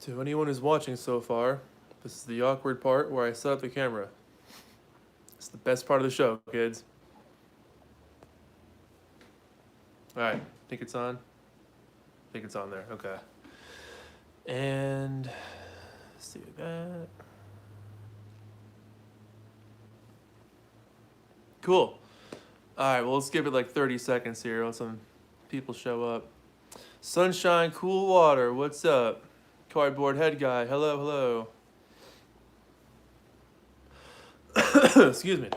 To anyone who's watching so far, this is the awkward part where I set up the camera. It's the best part of the show, kids. Alright, think it's on? I think it's on there, okay. And let's do that. Cool. Alright, well, let's give it like 30 seconds here when some people show up. Sunshine, cool water, what's up? Cardboard head guy, hello, hello. Excuse me.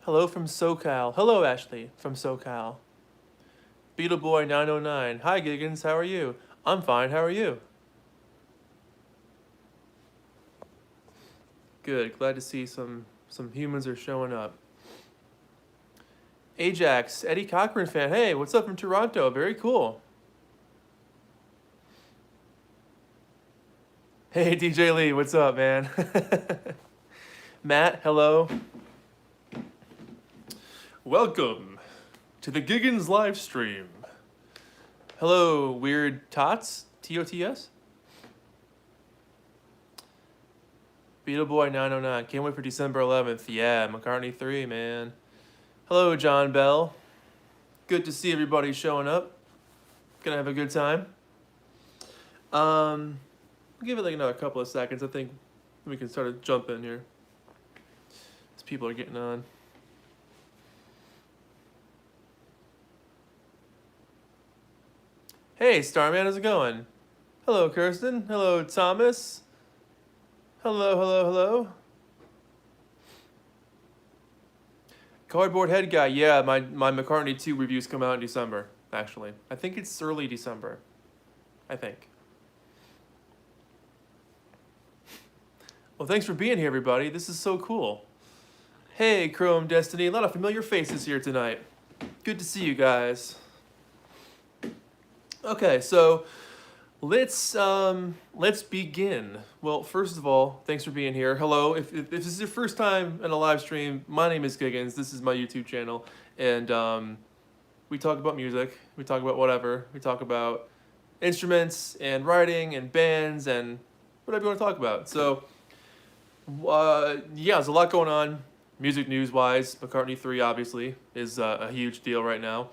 Hello from SoCal. Hello, Ashley from SoCal. Beetle Boy 909. Hi, Giggins. How are you? I'm fine. How are you? Good. Glad to see some humans are showing up. Ajax, Eddie Cochran fan. Hey, what's up from Toronto? Very cool. Hey, DJ Lee. What's up, man? Matt, hello. Welcome to the Giggins live stream. Hello, Weird Tots, T-O-T-S. Beetle Boy 909, can't wait for December 11th. Yeah, McCartney 3, man. Hello, John Bell. Good to see everybody showing up. Gonna have a good time. I'll give it like another couple of seconds. I think we can start to jump in here as people are getting on. Hey, Starman, how's it going? Hello, Kirsten. Hello, Thomas. Hello, hello, hello. Cardboard head guy. Yeah, my McCartney 2 reviews come out in December, actually. I think it's early December. I think. Well, thanks for being here, everybody. This is so cool. Hey, Chrome Destiny. A lot of familiar faces here tonight. Good to see you guys. Okay, so let's begin. Well, first of all, thanks for being here. Hello. If this is your first time in a live stream, my name is Giggins. This is my YouTube channel, and we talk about music. We talk about whatever. We talk about instruments and writing and bands and whatever you want to talk about. So, yeah, there's a lot going on, music news-wise. McCartney 3, obviously, is a huge deal right now.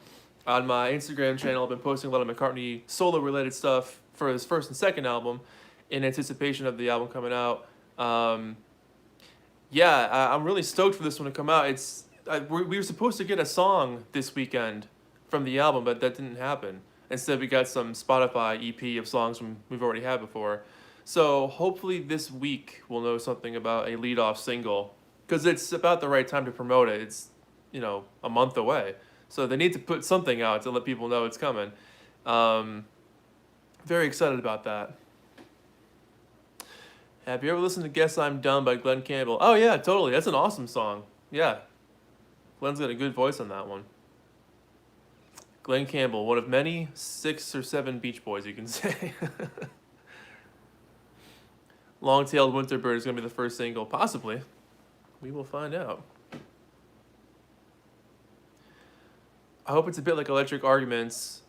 On my Instagram channel, I've been posting a lot of McCartney solo-related stuff for his first and second album in anticipation of the album coming out. Yeah, I'm really stoked for this one to come out. We were supposed to get a song this weekend from the album, but that didn't happen. Instead, we got some Spotify EP of songs we've already had before. So hopefully this week we'll know something about a lead-off single, because it's about the right time to promote it. It's, a month away. So they need to put something out to let people know it's coming. Very excited about that. Have you ever listened to Guess I'm Dumb by Glenn Campbell? Oh yeah, totally. That's an awesome song. Yeah. Glenn's got a good voice on that one. Glenn Campbell, one of many 6 or 7 Beach Boys, you can say. Long-Tailed Winterbird is going to be the first single. Possibly. We will find out. I hope it's a bit like Electric Arguments.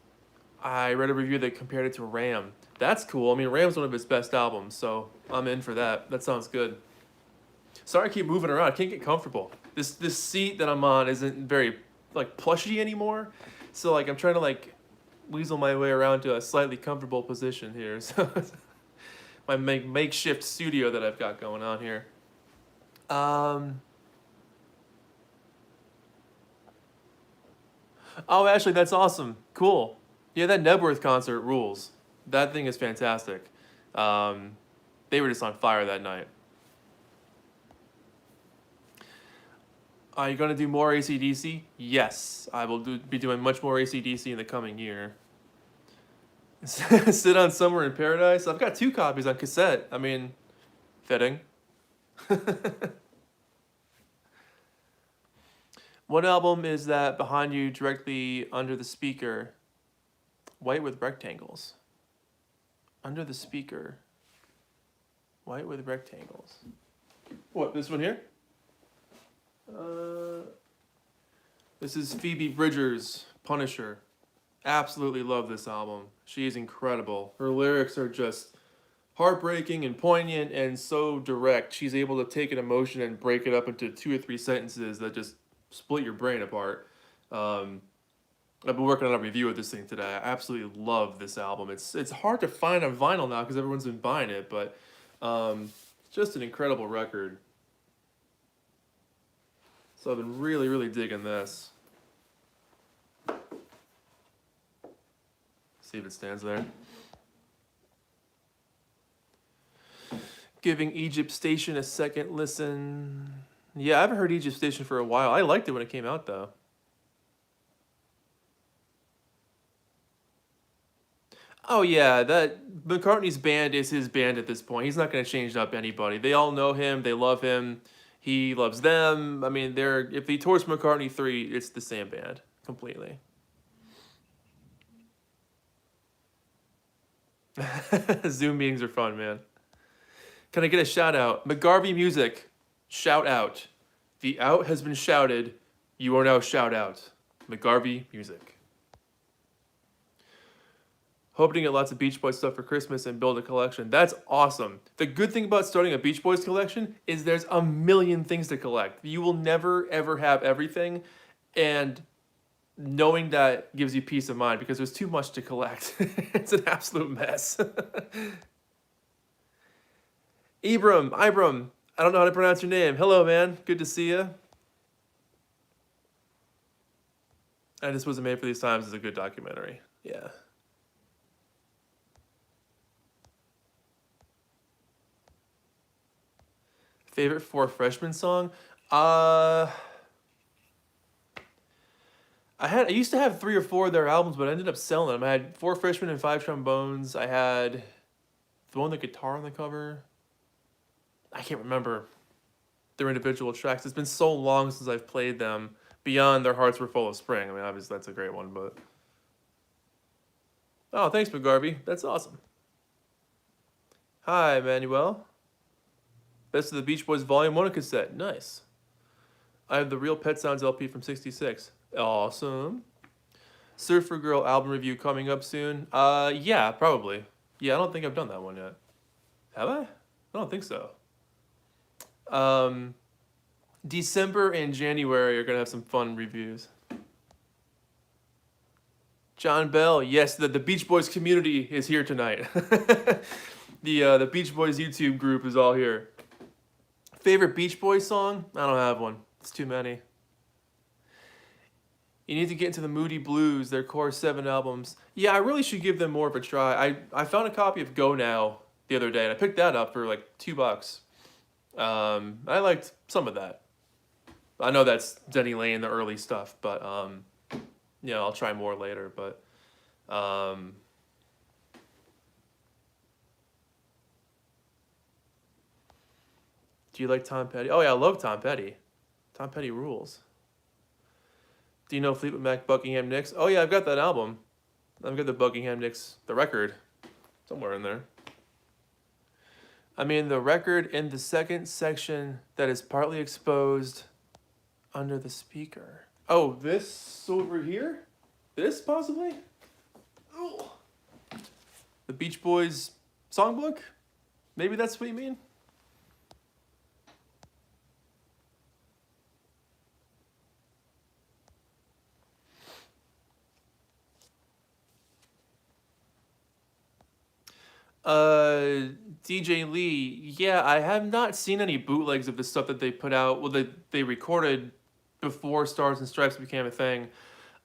I read a review that compared it to Ram. That's cool. I mean, Ram's one of his best albums, so I'm in for that. That sounds good. Sorry I keep moving around. I can't get comfortable. This seat that I'm on isn't very, plushy anymore. So, I'm trying to, weasel my way around to a slightly comfortable position here. So, my makeshift studio that I've got going on here. Oh, Ashley, that's awesome. Cool. Yeah, that Nebworth concert rules. That thing is fantastic. They were just on fire that night. Are you going to do more AC/DC? Yes, I will be doing much more AC/DC in the coming year. Sit on Somewhere in Paradise? I've got 2 copies on cassette. I mean, fitting. What album is that behind you directly under the speaker? White with rectangles. Under the speaker. White with rectangles. What, this one here? This is Phoebe Bridgers, Punisher. Absolutely love this album. She is incredible. Her lyrics are just heartbreaking and poignant and so direct. She's able to take an emotion and break it up into 2 or 3 sentences that just split your brain apart. I've been working on a review of this thing today. I absolutely love this album. It's hard to find on vinyl now because everyone's been buying it, but it's just an incredible record. So I've been really, really digging this. See if it stands there. Giving Egypt Station a second listen. Yeah, I haven't heard Egypt Station for a while. I liked it when it came out, though. Oh yeah, that McCartney's band is his band at this point. He's not going to change up anybody. They all know him. They love him. He loves them. I mean, they're if he tours McCartney 3, it's the same band completely. Zoom meetings are fun, man. Can I get a shout out? McGarvey Music, shout out. The out has been shouted. You are now shout out. McGarvey Music. Hoping to get lots of Beach Boys stuff for Christmas and build a collection. That's awesome. The good thing about starting a Beach Boys collection is there's a million things to collect. You will never, ever have everything. And knowing that gives you peace of mind because there's too much to collect. It's an absolute mess. Ibram, I don't know how to pronounce your name. Hello, man. Good to see you. And This Wasn't Made for These Times is a good documentary. Yeah. Favorite 4 freshman song? I used to have 3 or 4 of their albums, but I ended up selling them. I had 4 freshmen and 5 trombones. I had the one with the guitar on the cover. I can't remember their individual tracks. It's been so long since I've played them. Beyond Their Hearts Were Full of Spring. I mean, obviously that's a great one, but oh, thanks, McGarvey. That's awesome. Hi, Emmanuel. Best of the Beach Boys Volume 1 cassette. Nice. I have the Real Pet Sounds LP from '66. Awesome. Surfer Girl album review coming up soon. Yeah, probably. Yeah, I don't think I've done that one yet. Have I? I don't think so. December and January are gonna have some fun reviews. John Bell, yes, the Beach Boys community is here tonight. The Beach Boys YouTube group is all here. Favorite Beach Boys song? I don't have one. It's too many. You need to get into the Moody Blues, their core 7 albums. Yeah, I really should give them more of a try. I found a copy of Go Now the other day, and I picked that up for like $2. I liked some of that. I know that's Denny Lane, the early stuff, but yeah, I'll try more later. But do you like Tom Petty? Oh yeah, I love Tom Petty. Tom Petty rules. Do you know Fleetwood Mac, Buckingham Nicks? Oh yeah, I've got that album. I've got the Buckingham Nicks, the record, somewhere in there. I mean, the record in the second section that is partly exposed under the speaker. Oh, this over here? This, possibly? Oh. The Beach Boys songbook? Maybe that's what you mean? DJ Lee, yeah, I have not seen any bootlegs of the stuff that they put out. Well, they recorded before Stars and Stripes became a thing.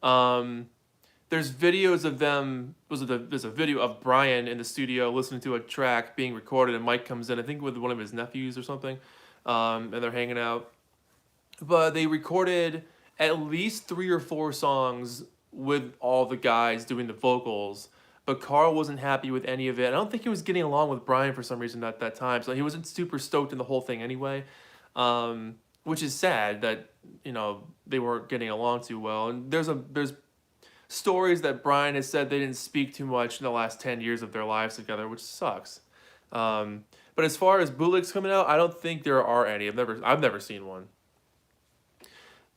There's videos of them. There's a video of Brian in the studio listening to a track being recorded, and Mike comes in, I think with one of his nephews or something, and they're hanging out. But they recorded at least 3 or 4 songs with all the guys doing the vocals. But Carl wasn't happy with any of it. I don't think he was getting along with Brian for some reason at that time. So he wasn't super stoked in the whole thing anyway. Which is sad that, they weren't getting along too well. And there's stories that Brian has said they didn't speak too much in the last 10 years of their lives together, which sucks. But as far as bootlegs coming out, I don't think there are any. I've never seen one.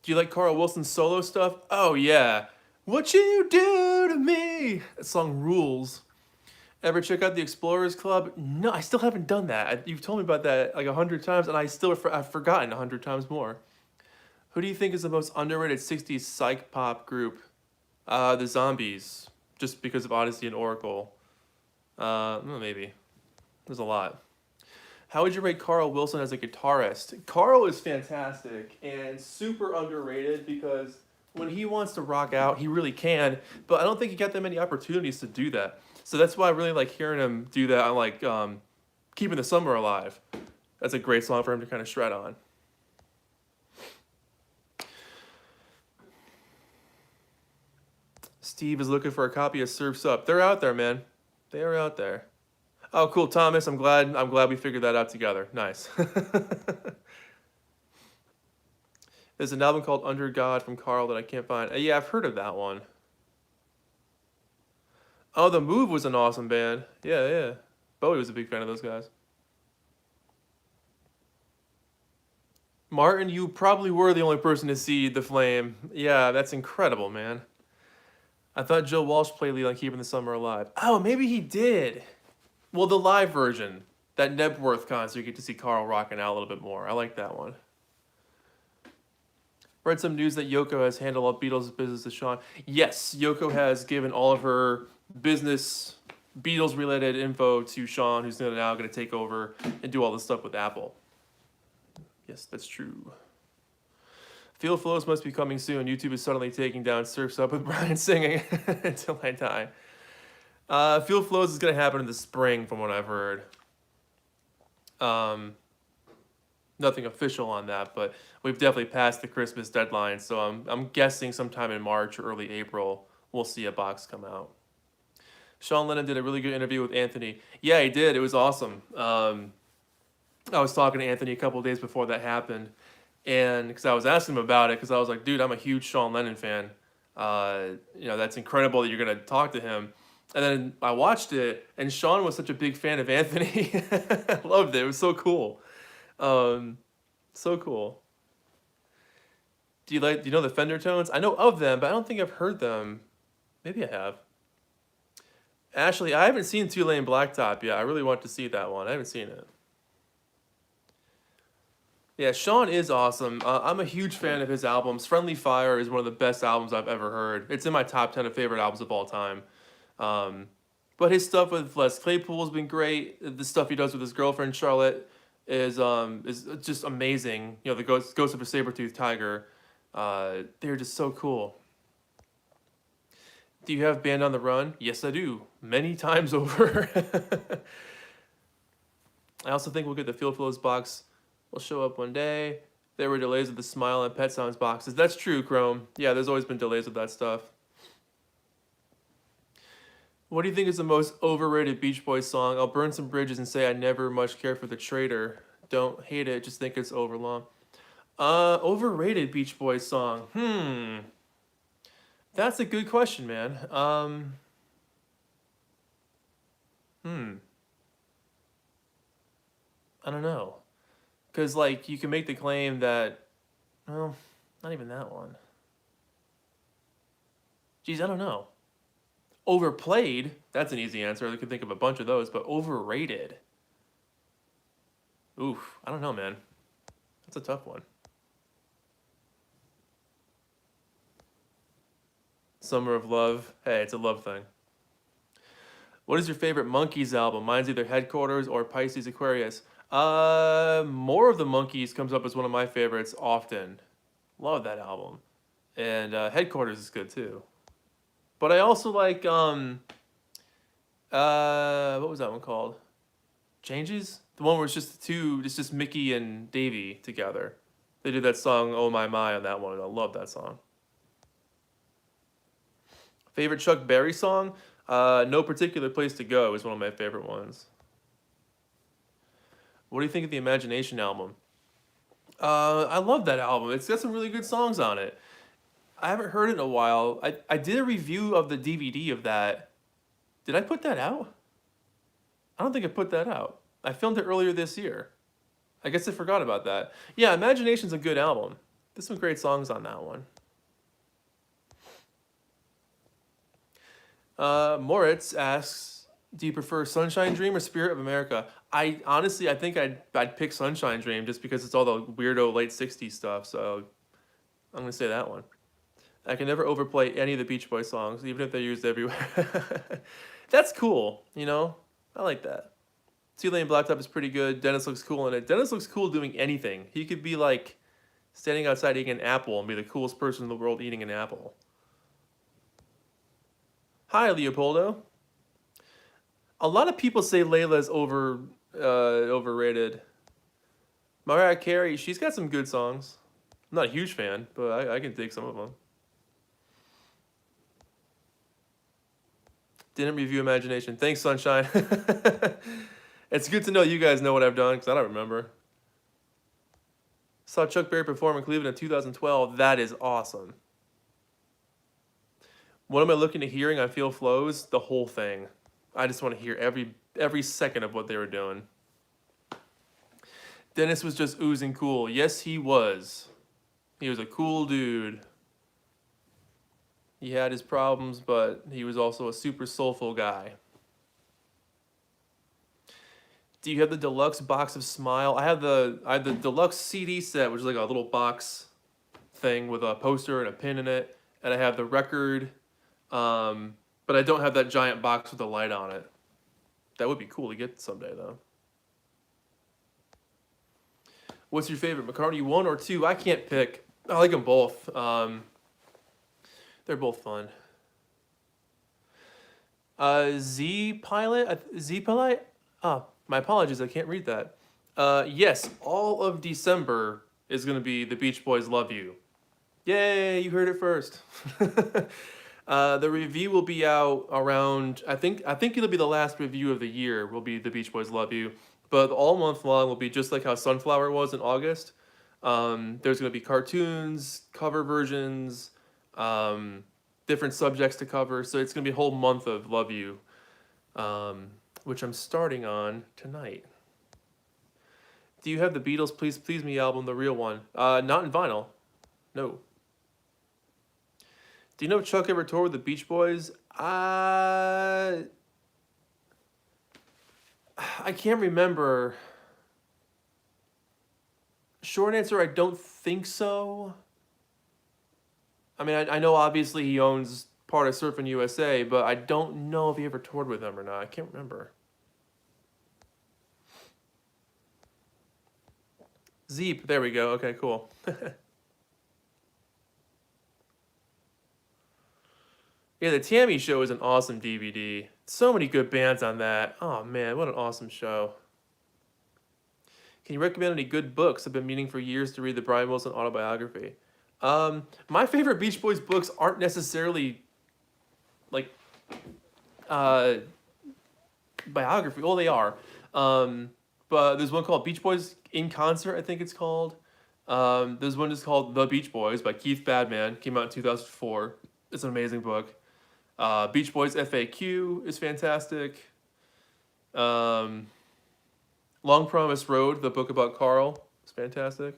Do you like Carl Wilson's solo stuff? Oh yeah. What you do to me? That song rules. Ever check out the Explorers Club? No, I still haven't done that. You've told me about that like 100 times, and I've forgotten 100 times more. Who do you think is the most underrated '60s psych pop group? The Zombies, just because of Odyssey and Oracle. Well, maybe. There's a lot. How would you rate Carl Wilson as a guitarist? Carl is fantastic and super underrated because when he wants to rock out, he really can, but I don't think he got that many opportunities to do that. So that's why I really like hearing him do that on like Keeping the Summer Alive. That's a great song for him to kind of shred on. Steve is looking for a copy of Surf's Up. They're out there, man. They are out there. Oh, cool, Thomas. I'm glad we figured that out together. Nice. There's an album called Under God from Carl that I can't find. Yeah, I've heard of that one. Oh, The Move was an awesome band. Yeah, yeah. Bowie was a big fan of those guys. Martin, you probably were the only person to see The Flame. Yeah, that's incredible, man. I thought Joe Walsh played lead on Keeping the Summer Alive. Oh, maybe he did. Well, the live version, that Nebworth concert, you get to see Carl rocking out a little bit more. I like that one. Read some news that Yoko has handled all Beatles business to Sean. Yes, Yoko has given all of her business, Beatles-related info to Sean, who's now going to take over and do all this stuff with Apple. Yes, that's true. Field Flows must be coming soon. YouTube is suddenly taking down Surf's Up with Brian singing until I die. Field Flows is going to happen in the spring, from what I've heard. Nothing official on that, but we've definitely passed the Christmas deadline, so I'm guessing sometime in March or early April we'll see a box come out. Sean Lennon did a really good interview with Anthony. Yeah, he did. It was awesome. I was talking to Anthony a couple of days before that happened, and because I was asking him about it, because I was like, dude, I'm a huge Sean Lennon fan. That's incredible that you're going to talk to him. And then I watched it, and Sean was such a big fan of Anthony. I loved it. It was so cool. So cool. Do you know the Fender Tones? I know of them, but I don't think I've heard them. Maybe I have. Ashley, I haven't seen Two Lane Blacktop yet. I really want to see that one. I haven't seen it. Yeah, Sean is awesome. I'm a huge fan of his albums. Friendly Fire is one of the best albums I've ever heard. It's in my top 10 of favorite albums of all time. But his stuff with Les Claypool has been great. The stuff he does with his girlfriend Charlotte is just amazing. You know, the Ghost of a Saber-Toothed Tiger. They're just so cool. Do you have Band on the Run? Yes, I do. Many times over. I also think we'll get the Field Flows box. Will show up one day. There were delays with the Smile and Pet Sounds boxes. That's true, Chrome. Yeah, there's always been delays with that stuff. What do you think is the most overrated Beach Boys song? I'll burn some bridges and say I never much cared for The Traitor. Don't hate it, just think it's overlong. Overrated Beach Boys song. That's a good question, man. I don't know. Because, like, you can make the claim that, well, not even that one. Geez, I don't know. Overplayed, that's an easy answer. I could think of a bunch of those, but overrated. Oof, I don't know, man. That's a tough one. Summer of Love. Hey, it's a love thing. What is your favorite Monkees album? Mine's either Headquarters or Pisces Aquarius. More of the Monkees comes up as one of my favorites often. Love that album. And Headquarters is good too. But I also like what was that one called? Changes? The one where it's just Mickey and Davey together. They did that song Oh My My on that one, and I love that song. Favorite Chuck Berry song? No Particular Place to Go is one of my favorite ones. What do you think of the Imagination album? I love that album. It's got some really good songs on it. I haven't heard it in a while. I did a review of the DVD of that. Did I put that out? I don't think I put that out. I filmed it earlier this year. I guess I forgot about that. Yeah, Imagination's a good album. There's some great songs on that one. Moritz asks, do you prefer Sunshine Dream or Spirit of America? I honestly, I think I'd pick Sunshine Dream just because it's all the weirdo late 60s stuff, so I'm going to say that one. I can never overplay any of the Beach Boys songs, even if they're used everywhere. That's cool, you know? I like that. Two Lane Blacktop is pretty good. Dennis looks cool in it. Dennis looks cool doing anything. He could be like standing outside eating an apple and be the coolest person in the world eating an apple. Hi, Leopoldo. A lot of people say Layla's overrated. Mariah Carey, she's got some good songs. I'm not a huge fan, but I can dig some of them. Didn't review Imagination. Thanks, Sunshine. It's good to know you guys know what I've done, because I don't remember. Saw Chuck Berry perform in Cleveland in 2012. That is awesome. What am I looking to hearing on Feel Flows? The whole thing. I just want to hear every second of what they were doing. Dennis was just oozing cool. Yes, he was. He was a cool dude. He had his problems, but he was also a super soulful guy. Do you have the deluxe box of Smile? I have the deluxe CD set, which is like a little box thing with a poster and a pin in it, and I have the record, but I don't have that giant box with the light on it. That would be cool to get someday, though. What's your favorite, McCartney 1 or 2? I can't pick. I like them both. They're both fun. Z-Pilot? Oh, my apologies, I can't read that. Yes, all of December is going to be The Beach Boys Love You. Yay, you heard it first. The review will be out around, I think it'll be the last review of the year will be The Beach Boys Love You. But all month long will be just like how Sunflower was in August. There's going to be cartoons, cover versions, different subjects to cover. So it's going to be a whole month of Love You, which I'm starting on tonight. Do you have the Beatles Please Please Me album, the real one? Not in vinyl. No. Do you know if Chuck ever toured with the Beach Boys? I can't remember. Short answer, I don't think so. I mean, I know obviously he owns part of Surfing USA, but I don't know if he ever toured with them or not. I can't remember. Zeep, there we go. Okay, cool. Yeah, the Tammy Show is an awesome DVD. So many good bands on that. Oh man, what an awesome show. Can you recommend any good books? I've been meaning for years to read the Brian Wilson autobiography. My favorite Beach Boys books aren't necessarily like biography. Well, they are. But there's one called Beach Boys in Concert, I think it's called. There's one just called The Beach Boys by Keith Badman. Came out in 2004. It's an amazing book. Beach Boys FAQ is fantastic. Long Promised Road, the book about Carl, is fantastic.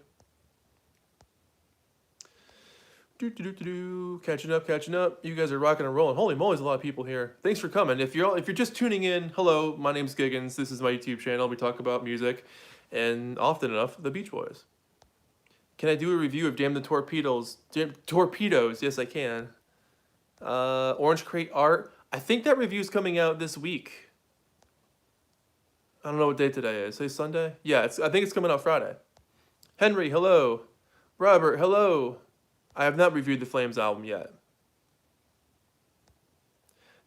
Catching up. You guys are rocking and rolling. Holy moly, there's a lot of people here. Thanks for coming. If you're just tuning in, hello, my name's Giggins. This is my YouTube channel. We talk about music, and often enough, the Beach Boys. Can I do a review of Damn the Torpedoes? Torpedoes, yes I can. Orange Crate Art. I think that review is coming out this week. I don't know what day today is. Say Sunday? Yeah, I think it's coming out Friday. Henry, hello. Robert, hello. I have not reviewed the Flames album yet.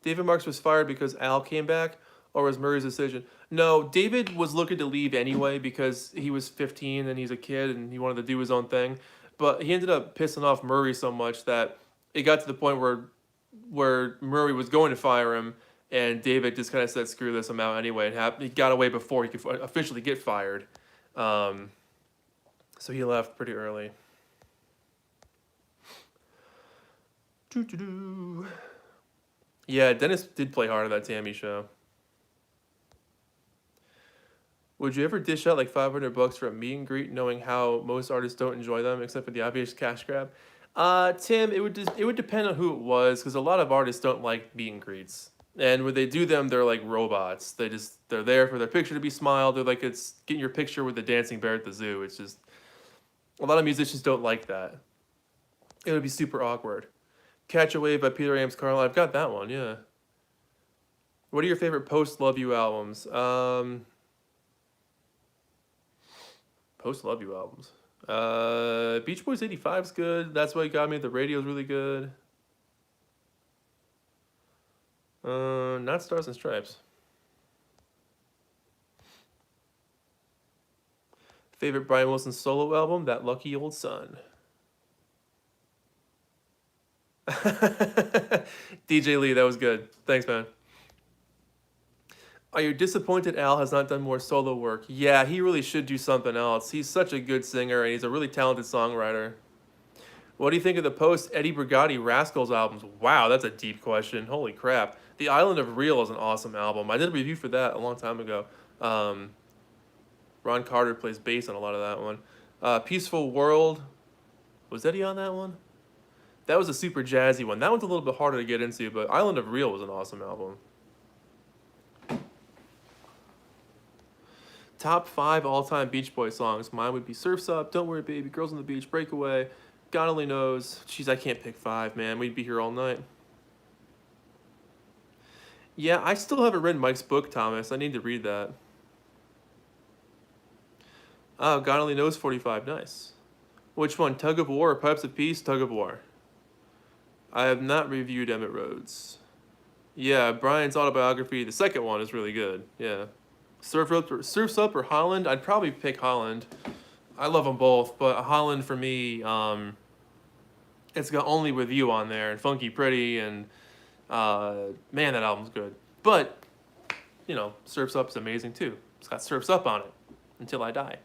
David Marks was fired because Al came back, or was Murray's decision? No, David was looking to leave anyway because he was 15 and he's a kid and he wanted to do his own thing. But he ended up pissing off Murray so much that it got to the point where Murray was going to fire him, and David just kind of said, screw this, I'm out anyway. And he got away before he could officially get fired. So he left pretty early. Yeah, Dennis did play hard on that Tammy Show. Would you ever dish out like $500 for a meet and greet, knowing how most artists don't enjoy them, except for the obvious cash grab? Tim, it would depend on who it was, because a lot of artists don't like meet and greets, and when they do them, they're like robots. They're there for their picture to be smiled. They're like it's getting your picture with the dancing bear at the zoo. It's just a lot of musicians don't like that. It would be super awkward. Catch a Wave by Peter Ames Carl. I've got that one. Yeah. What are your favorite post Love You albums? Post Love You albums. Beach Boys '85 is good. That's Why You Got Me. The Radio's really good. Not Stars and Stripes. Favorite Brian Wilson solo album? That Lucky Old Son. DJ Lee, that was good. Thanks, man. Are you disappointed Al has not done more solo work? Yeah, he really should do something else. He's such a good singer and he's a really talented songwriter. What do you think of the post Eddie Brigati Rascals albums? Wow, that's a deep question. Holy crap. The Island of Real is an awesome album. I did a review for that a long time ago. Ron Carter plays bass on a lot of that one. Peaceful World. Was Eddie on that one? That was a super jazzy one. That one's a little bit harder to get into, but Island of Real was an awesome album. Top 5 all-time Beach Boys songs. Mine would be Surf's Up, Don't Worry Baby, Girls on the Beach, Breakaway, God Only Knows. Jeez, I can't pick 5, man. We'd be here all night. Yeah, I still haven't read Mike's book, Thomas. I need to read that. Oh, God Only Knows 45. Nice. Which one, Tug of War or Pipes of Peace? Tug of War. I have not reviewed Emmett Rhodes. Yeah, Brian's autobiography, the second one, is really good. Yeah. Surf's Up or Holland? I'd probably pick Holland. I love them both, but Holland for me, it's got Only With You on there and Funky Pretty, and man, that album's good. But, you know, Surf's Up is amazing too. It's got Surf's Up on it, Until I Die.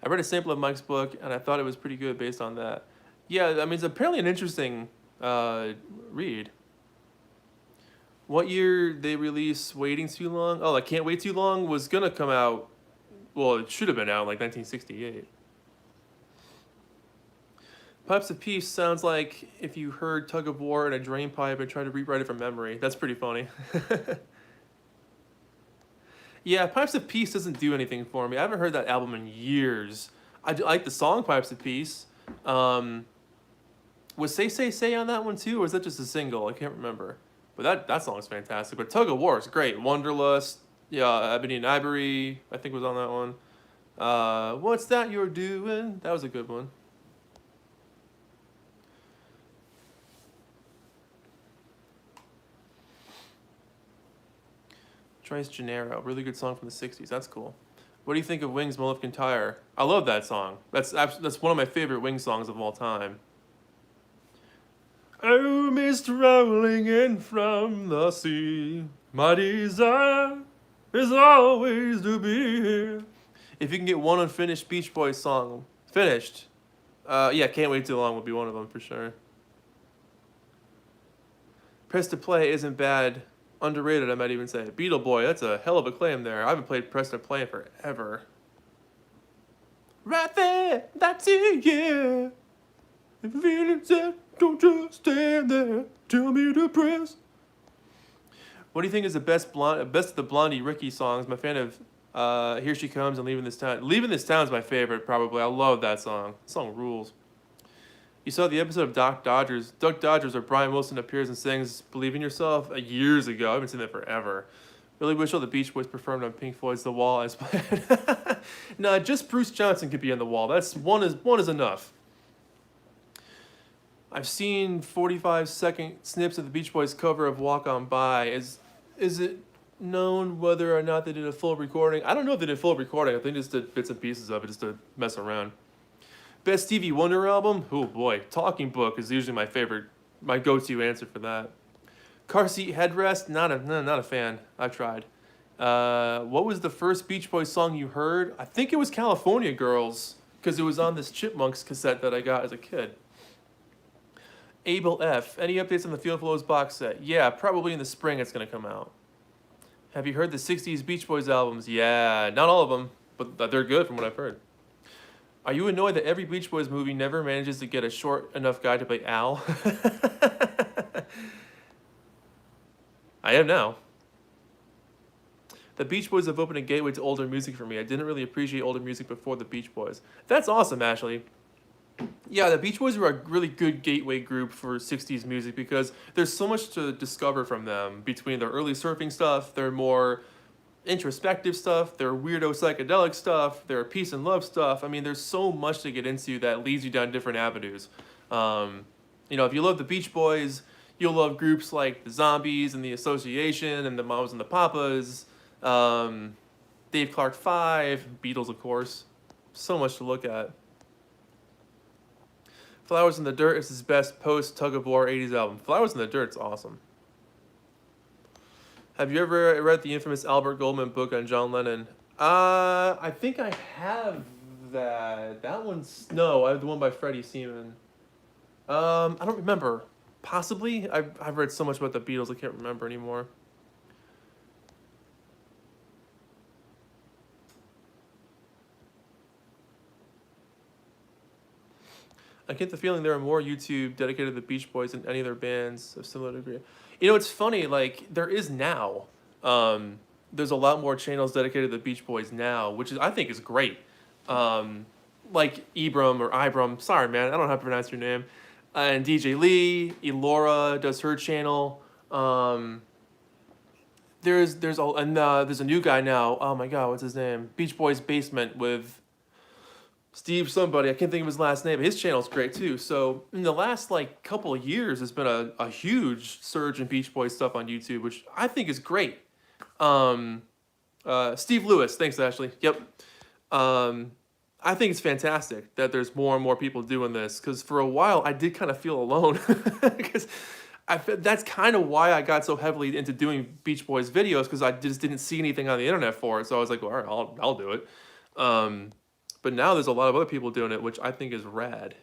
I read a sample of Mike's book, and I thought it was pretty good based on that. Yeah, I mean, it's apparently an interesting read. What year they released Waiting Too Long? Oh, I Can't Wait Too Long was going to come out, well, it should have been out in like 1968. Pipes of Peace sounds like if you heard Tug of War in a drain pipe and tried to rewrite it from memory. That's pretty funny. Yeah, Pipes of Peace doesn't do anything for me. I haven't heard that album in years. I like the song Pipes of Peace. Was Say Say Say on that one too, or is that just a single? I can't remember. But that song's fantastic. But Tug of War is great. Wanderlust, yeah, Ebony and Ivory, I think was on that one. What's That You're Doing? That was a good one. Trice Gennaro, really good song from the 60s. That's cool. What do you think of Wings' Maleficent Tire? I love that song. That's one of my favorite Wings songs of all time. Oh, mist rolling in from the sea. My desire is always to be here. If you can get one unfinished Beach Boys song finished, yeah, Can't Wait Too Long would be one of them for sure. Press to Play isn't bad. Underrated, I might even say. Beetle Boy, that's a hell of a claim there. I haven't played Press to Play in forever. Right there, that's it, yeah. If you're feeling sad, don't just stand there. Tell me to press. What do you think is the best of the Blondie Ricky songs? I'm a fan of Here She Comes and Leaving This Town. Leaving This Town is my favorite, probably. I love that song. The song rules. You saw the episode of Duck Dodgers, where Brian Wilson appears and sings Believe in Yourself years ago. I haven't seen that forever. Really wish all the Beach Boys performed on Pink Floyd's The Wall as planned. No, just Bruce Johnson could be on The Wall. One is enough. I've seen 45-second snips of the Beach Boys cover of Walk On By. Is it known whether or not they did a full recording? I don't know if they did a full recording. I think they just did bits and pieces of it just to mess around. Best Stevie Wonder album? Oh boy, Talking Book is usually my go-to answer for that. Car Seat Headrest? Not a fan. I've tried. What was the first Beach Boys song you heard? I think it was California Girls, because it was on this Chipmunks cassette that I got as a kid. Abel F. Any updates on the Field Flows box set? Yeah, probably in the spring it's going to come out. Have you heard the 60s Beach Boys albums? Yeah, not all of them, but they're good from what I've heard. Are you annoyed that every Beach Boys movie never manages to get a short enough guy to play Al? I am now. The Beach Boys have opened a gateway to older music for me. I didn't really appreciate older music before the Beach Boys. That's awesome, Ashley. Yeah, the Beach Boys were a really good gateway group for 60s music because there's so much to discover from them between their early surfing stuff, their more introspective stuff, their weirdo psychedelic stuff, their peace and love stuff. I mean, there's so much to get into that leads you down different avenues. If you love the Beach Boys, you'll love groups like the Zombies and the Association and the Mamas and the Papas, Dave Clark 5, Beatles, of course. So much to look at. Flowers in the Dirt is his best post-tug-of-war 80s album. Flowers in the Dirt's awesome. Have you ever read the infamous Albert Goldman book on John Lennon? I think I have that. That one's... No, I have the one by Freddie Seaman. I don't remember. Possibly? I've read so much about the Beatles, I can't remember anymore. I get the feeling there are more YouTube dedicated to the Beach Boys than any other bands of similar degree. It's funny, like, there is now. There's a lot more channels dedicated to the Beach Boys now, which I think is great. Like Ibram or Ibram, sorry man, I don't know how to pronounce your name. And DJ Lee, Elora does her channel. There's a new guy now. Oh my god, what's his name? Beach Boys Basement with Steve somebody, I can't think of his last name, but his channel's great too. So in the last couple of years, there's been a huge surge in Beach Boys stuff on YouTube, which I think is great. Steve Lewis, thanks Ashley. Yep. I think it's fantastic that there's more and more people doing this, because for a while I did kind of feel alone, because that's kind of why I got so heavily into doing Beach Boys videos, because I just didn't see anything on the internet for it. So I was like, well, all right, I'll do it. But now there's a lot of other people doing it, which I think is rad.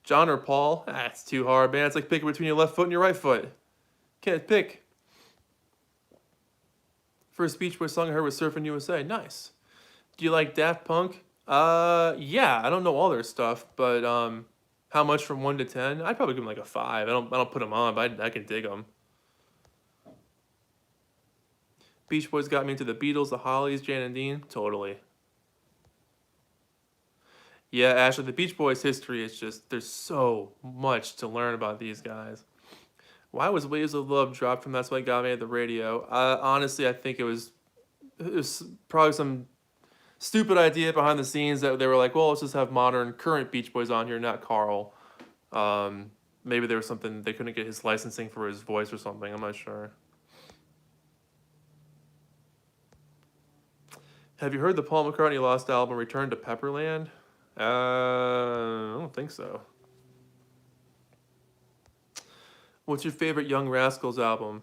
John or Paul? It's too hard, man. It's like picking between your left foot and your right foot. Can't pick. First Beach Boys song I heard was Surfin' USA. Nice. Do you like Daft Punk? Yeah. I don't know all their stuff, but how much from 1 to 10? I'd probably give them like a 5. I don't put them on, but I can dig them. Beach Boys got me into the Beatles, the Hollies, Jan and Dean. Totally. Yeah, Ashley, the Beach Boys history is just, there's so much to learn about these guys. Why was Waves of Love dropped from That's What Got Me at the Radio? Honestly, I think it was probably some stupid idea behind the scenes that they were like, well, let's just have modern, current Beach Boys on here, not Carl. Maybe there was something, they couldn't get his licensing for his voice or something, I'm not sure. Have you heard the Paul McCartney Lost album, Return to Pepperland? I don't think so. What's your favorite Young Rascals album?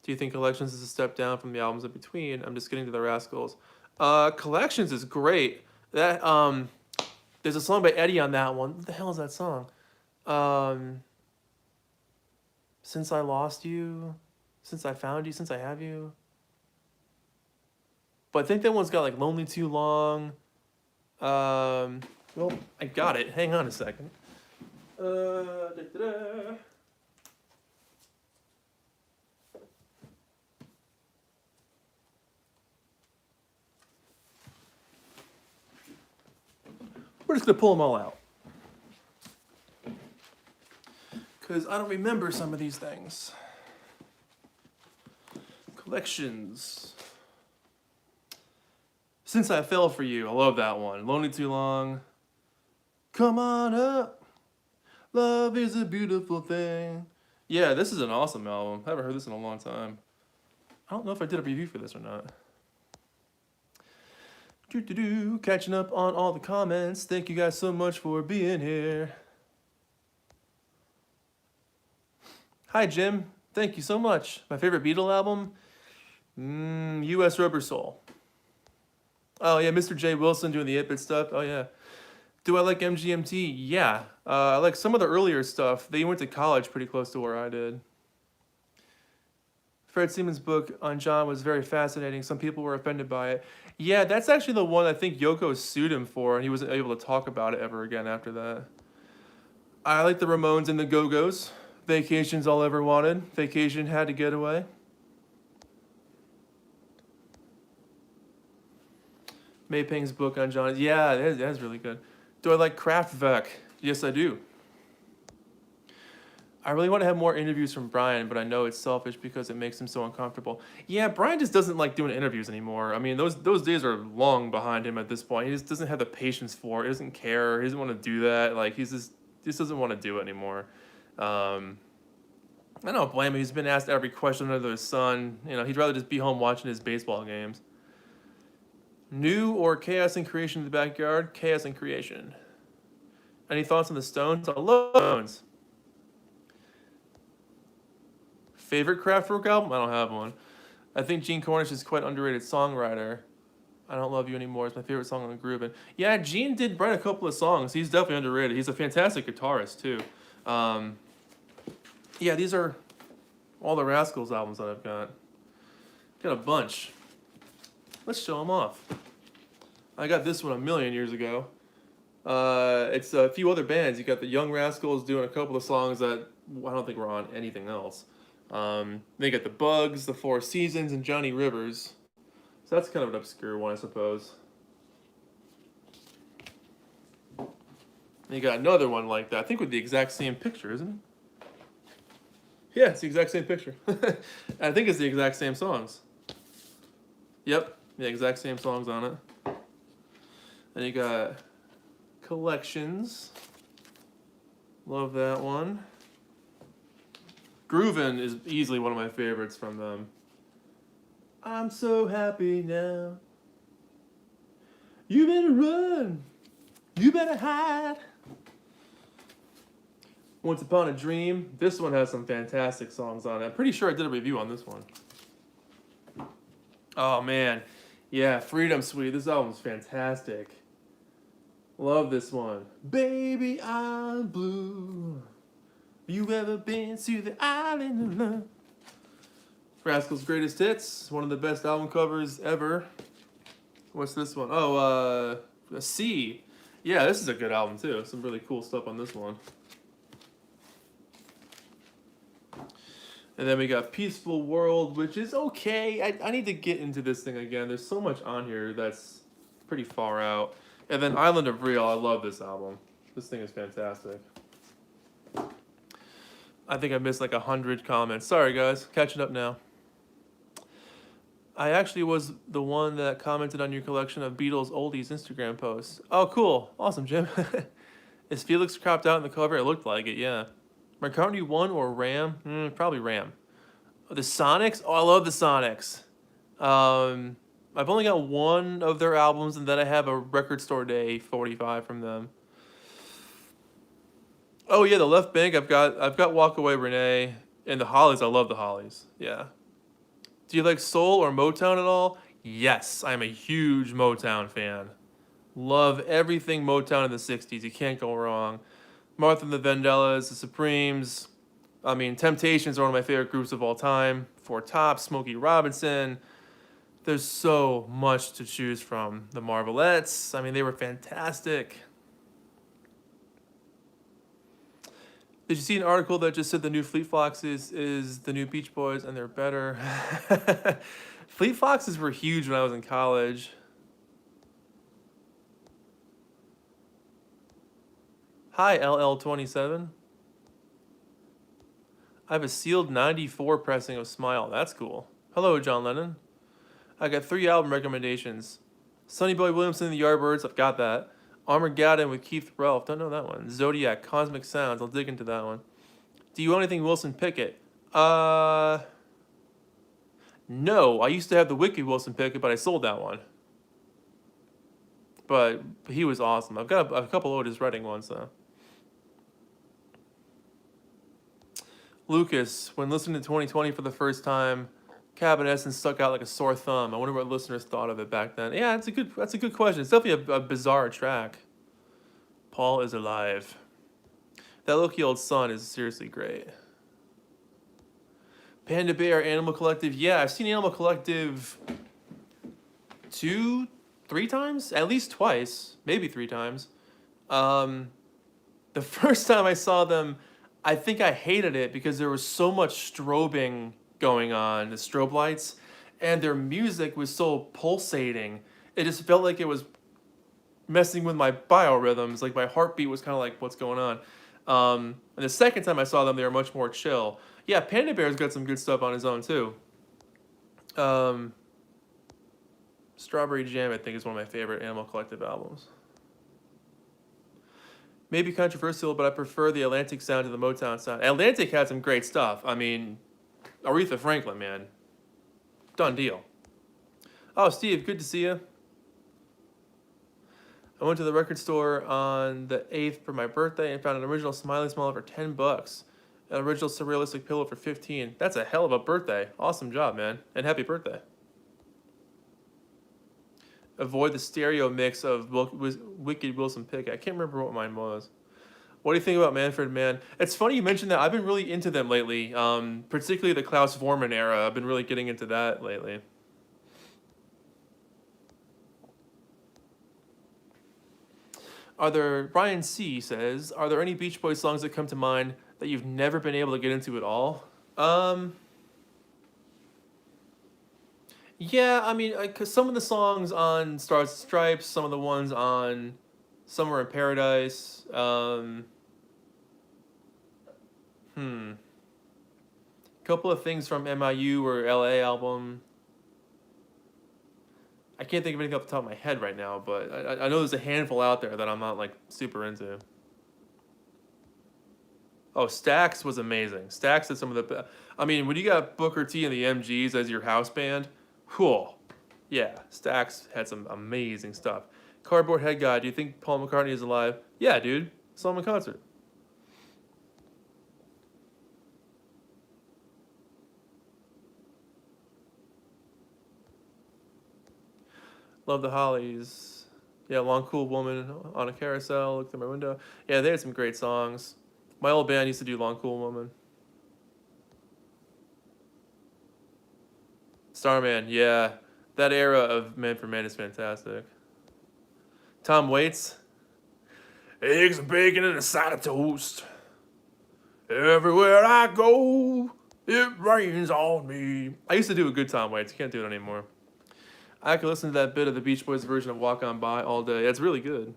Do you think Collections is a step down from the albums in between? I'm just getting to the Rascals. Collections is great. That there's a song by Eddie on that one. What the hell is that song? Since I Lost You, Since I Found You, Since I Have You. But I think that one's got like Lonely Too Long. Well, I got it. Hang on a second. We're just gonna pull them all out, because I don't remember some of these things. Collections. Since I Fell for You, I love that one. Lonely Too Long. Come on up. Love is a beautiful thing. Yeah, this is an awesome album. I haven't heard this in a long time. I don't know if I did a review for this or not. Catching up on all the comments. Thank you guys so much for being here. Hi, Jim. Thank you so much. My favorite Beatle album? U.S. Rubber Soul. Oh, yeah, Mr. J. Wilson doing the 8-bit stuff. Oh, yeah. Do I like MGMT? Yeah. I like some of the earlier stuff. They went to college pretty close to where I did. Fred Siemens' book on John was very fascinating. Some people were offended by it. Yeah, that's actually the one I think Yoko sued him for, and he wasn't able to talk about it ever again after that. I like the Ramones and the Go-Go's. Vacation's all I ever wanted. Vacation had to get away. May Ping's book on John. Yeah, that's really good. Do I like Kraftwerk? Yes, I do. I really want to have more interviews from Brian, but I know it's selfish because it makes him so uncomfortable. Yeah, Brian just doesn't like doing interviews anymore. I mean, those days are long behind him at this point. He just doesn't have the patience for it. He doesn't care. He doesn't want to do that. Like, he just doesn't want to do it anymore. I don't blame him. He's been asked every question under the sun. You know, he'd rather just be home watching his baseball games. New or Chaos and Creation in the backyard? Chaos and Creation. Any thoughts on the Stones? I love the Stones. Favorite Kraftwerk album? I don't have one. I think Gene Cornish is quite underrated songwriter. I Don't Love You Anymore is my favorite song on the Groovin'. Yeah, Gene did write a couple of songs. He's definitely underrated. He's a fantastic guitarist, too. Yeah, these are all the Rascals albums that I've got. Got a bunch. Let's show them off. I got this one a million years ago. It's a few other bands. You got the Young Rascals doing a couple of songs that I don't think were on anything else. They got the Bugs, the Four Seasons, and Johnny Rivers. So that's kind of an obscure one, I suppose. You got another one like that. I think with the exact same picture, isn't it? Yeah, it's the exact same picture. I think it's the exact same songs. Yep, the exact same songs on it. And you got Collections. Love that one. Groovin' is easily one of my favorites from them. I'm so happy now. You better run. You better hide. Once Upon a Dream. This one has some fantastic songs on it. I'm pretty sure I did a review on this one. Oh, man. Yeah, Freedom Suite. This album's fantastic. Love this one. Baby, I'm blue. You ever been to the island of love? Rascals' Greatest Hits. One of the best album covers ever. What's this one? Oh, a C. Yeah, this is a good album, too. Some really cool stuff on this one. And then we got Peaceful World, which is okay. I need to get into this thing again. There's so much on here that's pretty far out. And then Island of Real. I love this album. This thing is fantastic. I think I missed like 100 comments. Sorry, guys. Catching up now. I actually was the one that commented on your collection of Beatles oldies Instagram posts. Oh, cool. Awesome, Jim. Is Felix cropped out in the cover? It looked like it, yeah. McCartney 1 or Ram? Probably Ram. The Sonics? Oh, I love the Sonics. I've only got one of their albums, and then I have a Record Store Day 45 from them. Oh yeah, the Left Bank. I've got Walk Away Renee, and the Hollies. I love the Hollies. Yeah. Do you like soul or Motown at all? Yes, I'm a huge Motown fan. Love everything Motown in the 60s. You can't go wrong. Martha and the Vandellas, the Supremes. I mean, Temptations are one of my favorite groups of all time. Four Tops, Smokey Robinson. There's so much to choose from. The Marvelettes. I mean, they were fantastic. Did you see an article that just said the new Fleet Foxes is the new Beach Boys and they're better? Fleet Foxes were huge when I was in college. Hi, LL27. I have a sealed 94 pressing of Smile. That's cool. Hello, John Lennon. I got 3 album recommendations. Sonny Boy Williamson and the Yardbirds. I've got that. Armageddon with Keith Relf. Don't know that one. Zodiac, Cosmic Sounds. I'll dig into that one. Do you own anything Wilson Pickett? No. I used to have the Wiki Wilson Pickett, but I sold that one. But he was awesome. I've got a couple Otis Redding ones, though. Lucas, when listening to 2020 for the first time, Cabin Essence stuck out like a sore thumb. I wonder what listeners thought of it back then. Yeah, that's a good question. It's definitely a bizarre track. Paul is alive. That Loki Old Sun is seriously great. Panda Bear, Animal Collective. Yeah, I've seen Animal Collective 3 times, at least twice, maybe 3 times. The first time I saw them, I think I hated it because there was so much strobing going on, the strobe lights, and their music was so pulsating. It just felt like it was messing with my biorhythms. Like my heartbeat was kind of like, what's going on? And the second time I saw them, they were much more chill. Yeah, Panda Bear's got some good stuff on his own too. Strawberry Jam, I think, is one of my favorite Animal Collective albums. Maybe controversial, but I prefer the Atlantic sound to the Motown sound. Atlantic had some great stuff. I mean, Aretha Franklin, man. Done deal. Oh, Steve, good to see you. I went to the record store on the 8th for my birthday and found an original Smiley Smile for $10. An original Surrealistic Pillow for $15. That's a hell of a birthday. Awesome job, man. And happy birthday. Avoid the stereo mix of Wicked Wilson Pickett. I can't remember what mine was. What do you think about Manfred Mann? It's funny you mentioned that. I've been really into them lately, particularly the Klaus Vormann era. I've been really getting into that lately. Ryan C. says, are there any Beach Boys songs that come to mind that you've never been able to get into at all? Yeah, I mean, cause some of the songs on Stars and Stripes, some of the ones on Somewhere in Paradise, couple of things from MIU or LA album. I can't think of anything off the top of my head right now, but I know there's a handful out there that I'm not like super into. Oh, Stax was amazing. Stax is some of the. I mean, when you got Booker T and the MGs as your house band, cool. Yeah, Stax had some amazing stuff. Cardboard Head Guy, do you think Paul McCartney is alive? Yeah, dude. Saw him in concert. Love the Hollies. Yeah, Long Cool Woman on a Carousel. Looked through my window. Yeah, they had some great songs. My old band used to do Long Cool Woman. Starman, yeah. That era of Man for Man is fantastic. Tom Waits. Eggs and bacon and a side of toast. Everywhere I go, it rains on me. I used to do a good Tom Waits. Can't do it anymore. I could listen to that bit of the Beach Boys version of Walk On By all day. It's really good.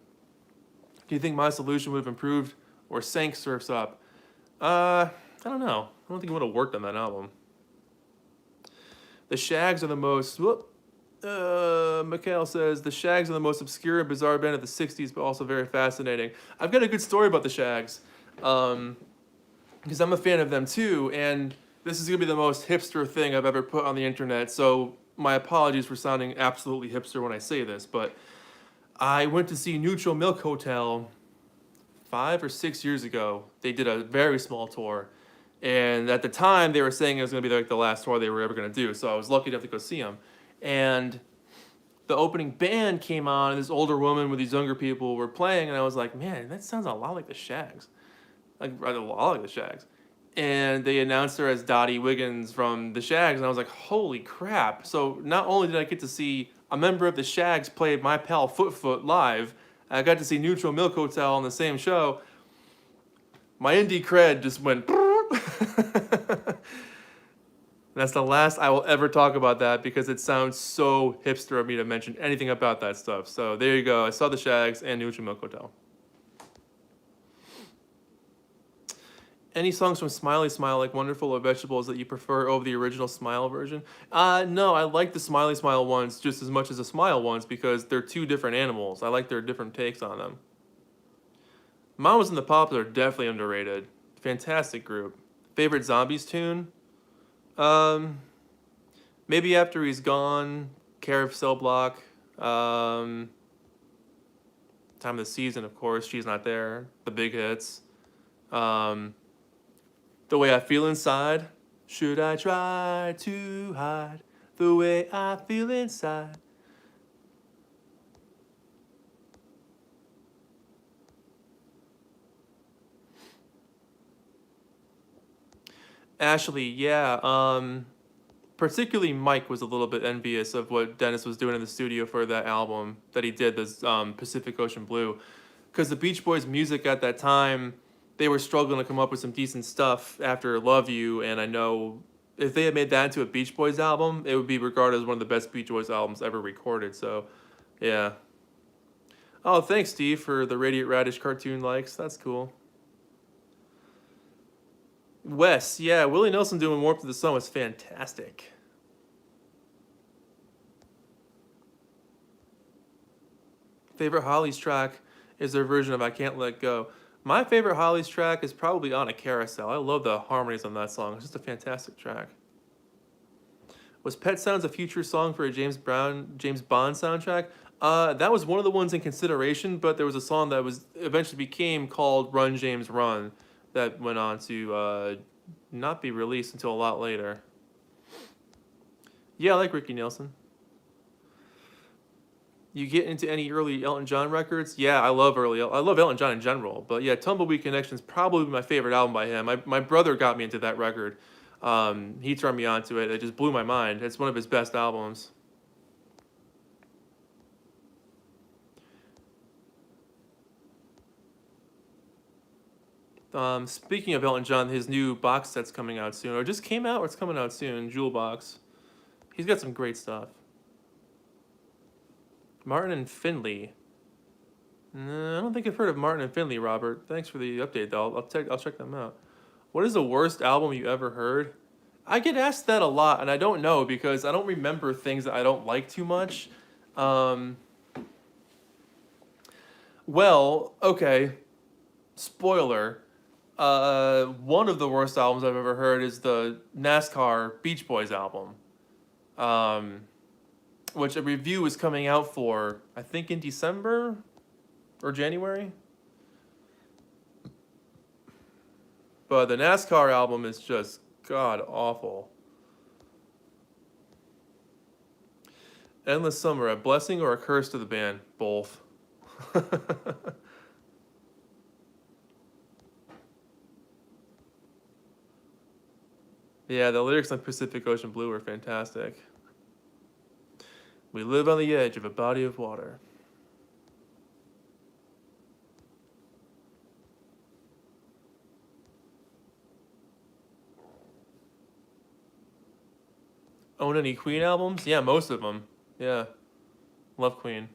Do you think My Solution would have improved or sank Surf's Up? I don't know. I don't think it would have worked on that album. The Shags are the most... Mikhail says, the Shags are the most obscure and bizarre band of the 60s, but also very fascinating. I've got a good story about the Shags. Because I'm a fan of them too, and this is going to be the most hipster thing I've ever put on the internet, so my apologies for sounding absolutely hipster when I say this, but I went to see Neutral Milk Hotel 5 or 6 years ago. They did a very small tour, and at the time they were saying it was going to be like the last tour they were ever going to do, so I was lucky enough to go see them. And the opening band came on, and this older woman with these younger people were playing, and I was like, man, that sounds a lot like the Shags. Like, a lot like the Shags. And they announced her as Dottie Wiggins from the Shags, and I was like, holy crap. So not only did I get to see a member of the Shags play My Pal Foot live, I got to see Neutral Milk Hotel on the same show. My indie cred just went... That's the last I will ever talk about that because it sounds so hipster of me to mention anything about that stuff. So there you go. I saw the Shags and Neutral Milk Hotel. Any songs from Smiley Smile, like Wonderful or Vegetables, that you prefer over the original Smile version? No, I like the Smiley Smile ones just as much as the Smile ones because they're two different animals. I like their different takes on them. Mamas and the Pops are definitely underrated. Fantastic group. Favorite Zombies tune? Maybe After He's Gone, Care of Cell Block, Time of the Season, of course, She's Not There, the big hits. The Way I Feel Inside, Should I Try to Hide the Way I Feel Inside? Ashley, yeah. Particularly Mike was a little bit envious of what Dennis was doing in the studio for that album that he did, this Pacific Ocean Blue, because the Beach Boys' music at that time, they were struggling to come up with some decent stuff after Love You, and I know if they had made that into a Beach Boys album, it would be regarded as one of the best Beach Boys albums ever recorded. So, yeah. Oh, thanks, Steve, for the Radiant Radish cartoon likes. That's cool. Wes, yeah, Willie Nelson doing Warmth of the Sun was fantastic. Favorite Hollies track is their version of I Can't Let Go. My favorite Hollies track is probably On a Carousel. I love the harmonies on that song. It's just a fantastic track. Was Pet Sounds a future song for a James Bond soundtrack? That was one of the ones in consideration, but there was a song that was eventually became called Run James Run that went on to not be released until a lot later. Yeah, I like Ricky Nelson. You get into any early Elton John records? Yeah, I love Elton John in general, but yeah, Tumbleweed Connection is probably my favorite album by him. My brother got me into that record. He turned me on to it. It just blew my mind. It's one of his best albums. Speaking of Elton John, his new box set's coming out soon, or just came out, or it's coming out soon. Jewel Box. He's got some great stuff. Martin and Finley. No, I don't think I've heard of Martin and Finley, Robert. Thanks for the update, though. I'll check them out. What is the worst album you ever heard? I get asked that a lot, and I don't know because I don't remember things that I don't like too much. Well, okay. Spoiler. One of the worst albums I've ever heard is the NASCAR Beach Boys album. Which a review is coming out for, I think in December or January. But the NASCAR album is just god awful. Endless Summer, a blessing or a curse to the band? Both. Yeah, the lyrics on Pacific Ocean Blue are fantastic. We live on the edge of a body of water. Own any Queen albums? Yeah, most of them. Yeah. Love Queen.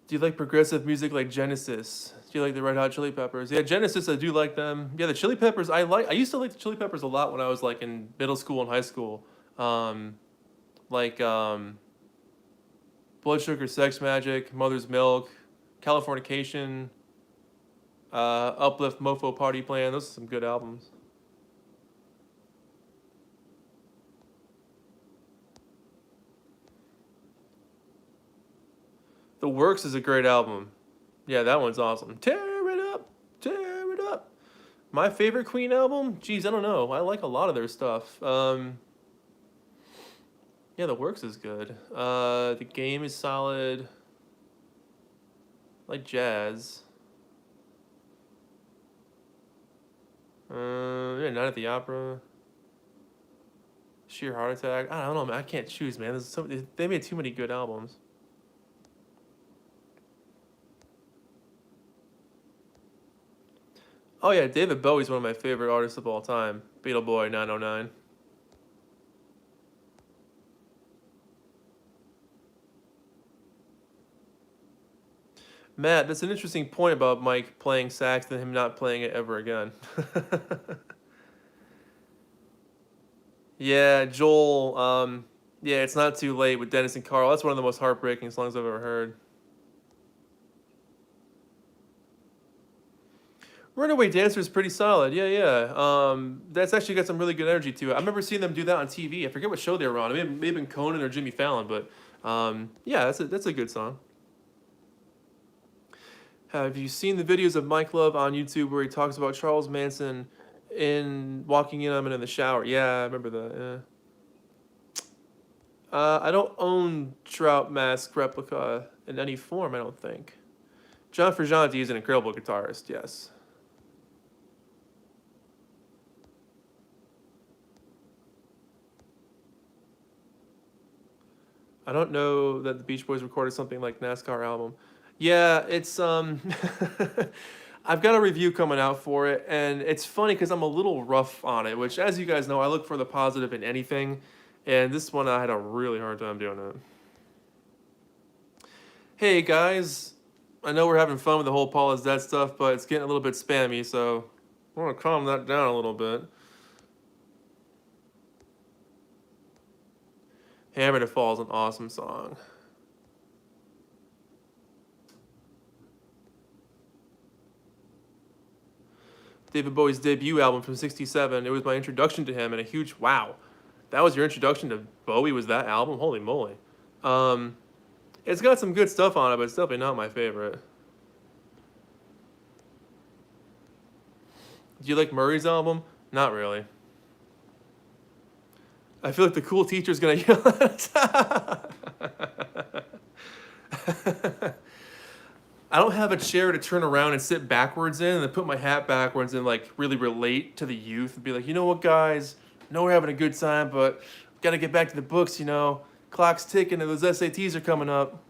Do you like progressive music like Genesis? Do you like the Red Hot Chili Peppers? Yeah, Genesis, I do like them. Yeah, the Chili Peppers, I used to like the Chili Peppers a lot when I was like in middle school and high school. Like Blood Sugar Sex Magic, Mother's Milk, Californication, Uplift Mofo Party Plan. Those are some good albums. The Works is a great album. Yeah, that one's awesome. Tear it up, tear it up. My favorite Queen album? Geez, I don't know. I like a lot of their stuff. Yeah, The Works is good. The Game is solid. I like Jazz. Yeah, Night at the Opera. Sheer Heart Attack. I don't know, man. I can't choose, man. They made too many good albums. Oh yeah, David Bowie's one of my favorite artists of all time. Beatle Boy 909. Matt, that's an interesting point about Mike playing sax and him not playing it ever again. Yeah, Joel. Yeah, it's not too late with Dennis and Carl. That's one of the most heartbreaking songs I've ever heard. Runaway Dancer is pretty solid. Yeah, yeah. That's actually got some really good energy to it. I remember seeing them do that on TV. I forget what show they were on. It may have been Conan or Jimmy Fallon, but yeah, that's a good song. Have you seen the videos of Mike Love on YouTube where he talks about Charles Manson in walking in on him in the shower? Yeah, I remember that. Yeah. I don't own Trout Mask replica in any form. I don't think. John Frusciante is an incredible guitarist. Yes. I don't know that the Beach Boys recorded something like NASCAR album. Yeah, it's I've got a review coming out for it, and it's funny because I'm a little rough on it, which, as you guys know, I look for the positive in anything, and this one I had a really hard time doing it. Hey guys, I know we're having fun with the whole Paul is Dead stuff, but it's getting a little bit spammy, so I want to calm that down a little bit. Hammer to Fall is an awesome song. David Bowie's debut album from '67. It was my introduction to him, and a huge wow. That was your introduction to Bowie, was that album? Holy moly. It's got some good stuff on it, but it's definitely not my favorite. Do you like Murray's album? Not really. I feel like the cool teacher's gonna yell at us. I don't have a chair to turn around and sit backwards in and then put my hat backwards and like really relate to the youth and be like, you know what, guys? I know we're having a good time, but gotta get back to the books, you know. Clock's ticking and those SATs are coming up.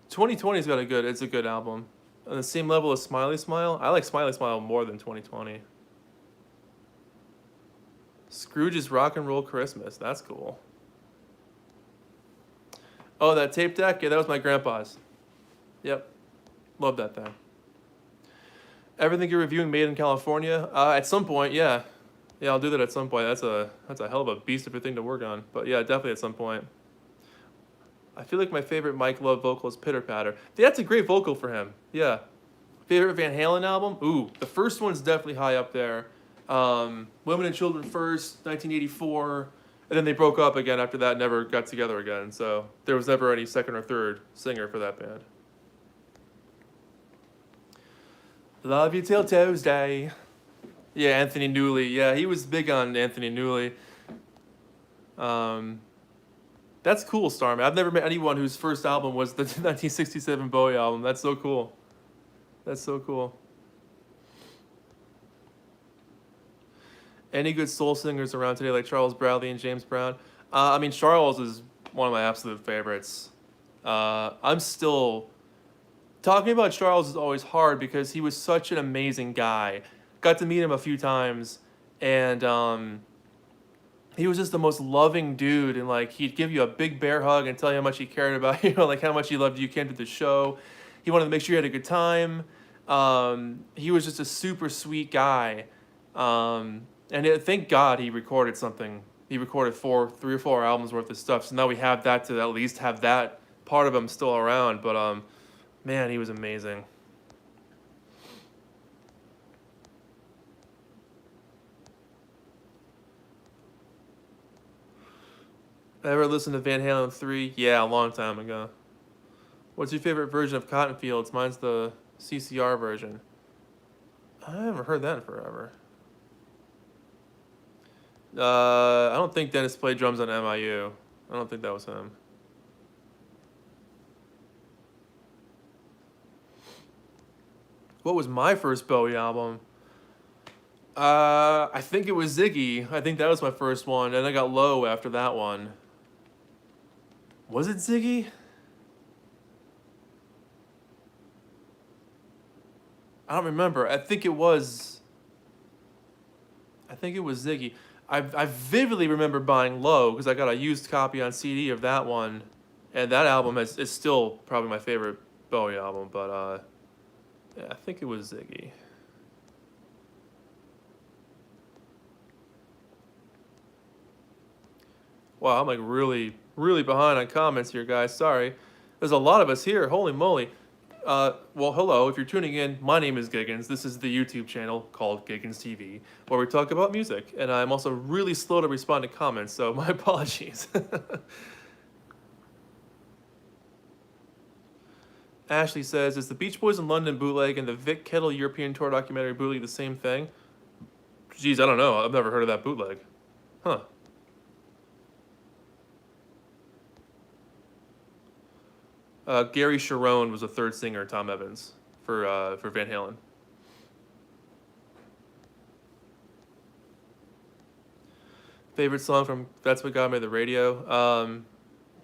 2020's got it's a good album. On the same level as Smiley Smile. I like Smiley Smile more than 2020. Scrooge's Rock and Roll Christmas. That's cool. Oh, that tape deck? Yeah, that was my grandpa's. Yep. Love that thing. Everything you're reviewing made in California? At some point, yeah. Yeah, I'll do that at some point. That's a hell of a beast of a thing to work on. But yeah, definitely at some point. I feel like my favorite Mike Love vocal is Pitter Patter. That's a great vocal for him. Yeah. Favorite Van Halen album? Ooh, the first one's definitely high up there. Women and Children First, 1984. And then they broke up again after that, never got together again. So there was never any second or third singer for that band. Love You Till Tuesday. Yeah, Anthony Newley. Yeah, he was big on Anthony Newley. That's cool, Starman. I've never met anyone whose first album was the 1967 Bowie album. That's so cool. That's so cool. Any good soul singers around today, like Charles Bradley and James Brown? I mean, Charles is one of my absolute favorites. I'm still... Talking about Charles is always hard because he was such an amazing guy. Got to meet him a few times, and he was just the most loving dude, and like he'd give you a big bear hug and tell you how much he cared about you, like how much he loved you. Came to the show. He wanted to make sure you had a good time. He was just a super sweet guy. Thank God he recorded something. He recorded 3 or 4 albums worth of stuff. So now we have that to at least have that part of him still around. But man, he was amazing. Ever listened to Van Halen 3? Yeah, a long time ago. What's your favorite version of Cotton Fields? Mine's the CCR version. I haven't heard that in forever. I don't think Dennis played drums on MIU. I don't think that was him. What was my first Bowie album? I think it was Ziggy. I think that was my first one, and I got Low after that one. Was it Ziggy? I don't remember. I think it was Ziggy. I vividly remember buying Low because I got a used copy on CD of that one, and that album is still probably my favorite Bowie album. But yeah, I think it was Ziggy. Wow, I'm like really behind on comments here, guys. Sorry. There's a lot of us here. Holy moly. Well, hello. If you're tuning in, my name is Giggins. This is the YouTube channel called Giggins TV, where we talk about music. And I'm also really slow to respond to comments, so my apologies. Ashley says, is the Beach Boys in London bootleg and the Vic Kettle European Tour documentary bootleg the same thing? Geez, I don't know. I've never heard of that bootleg. Huh. Gary Sharon was the third singer, Tom Evans, for Van Halen. Favorite song from That's What Got Me the Radio?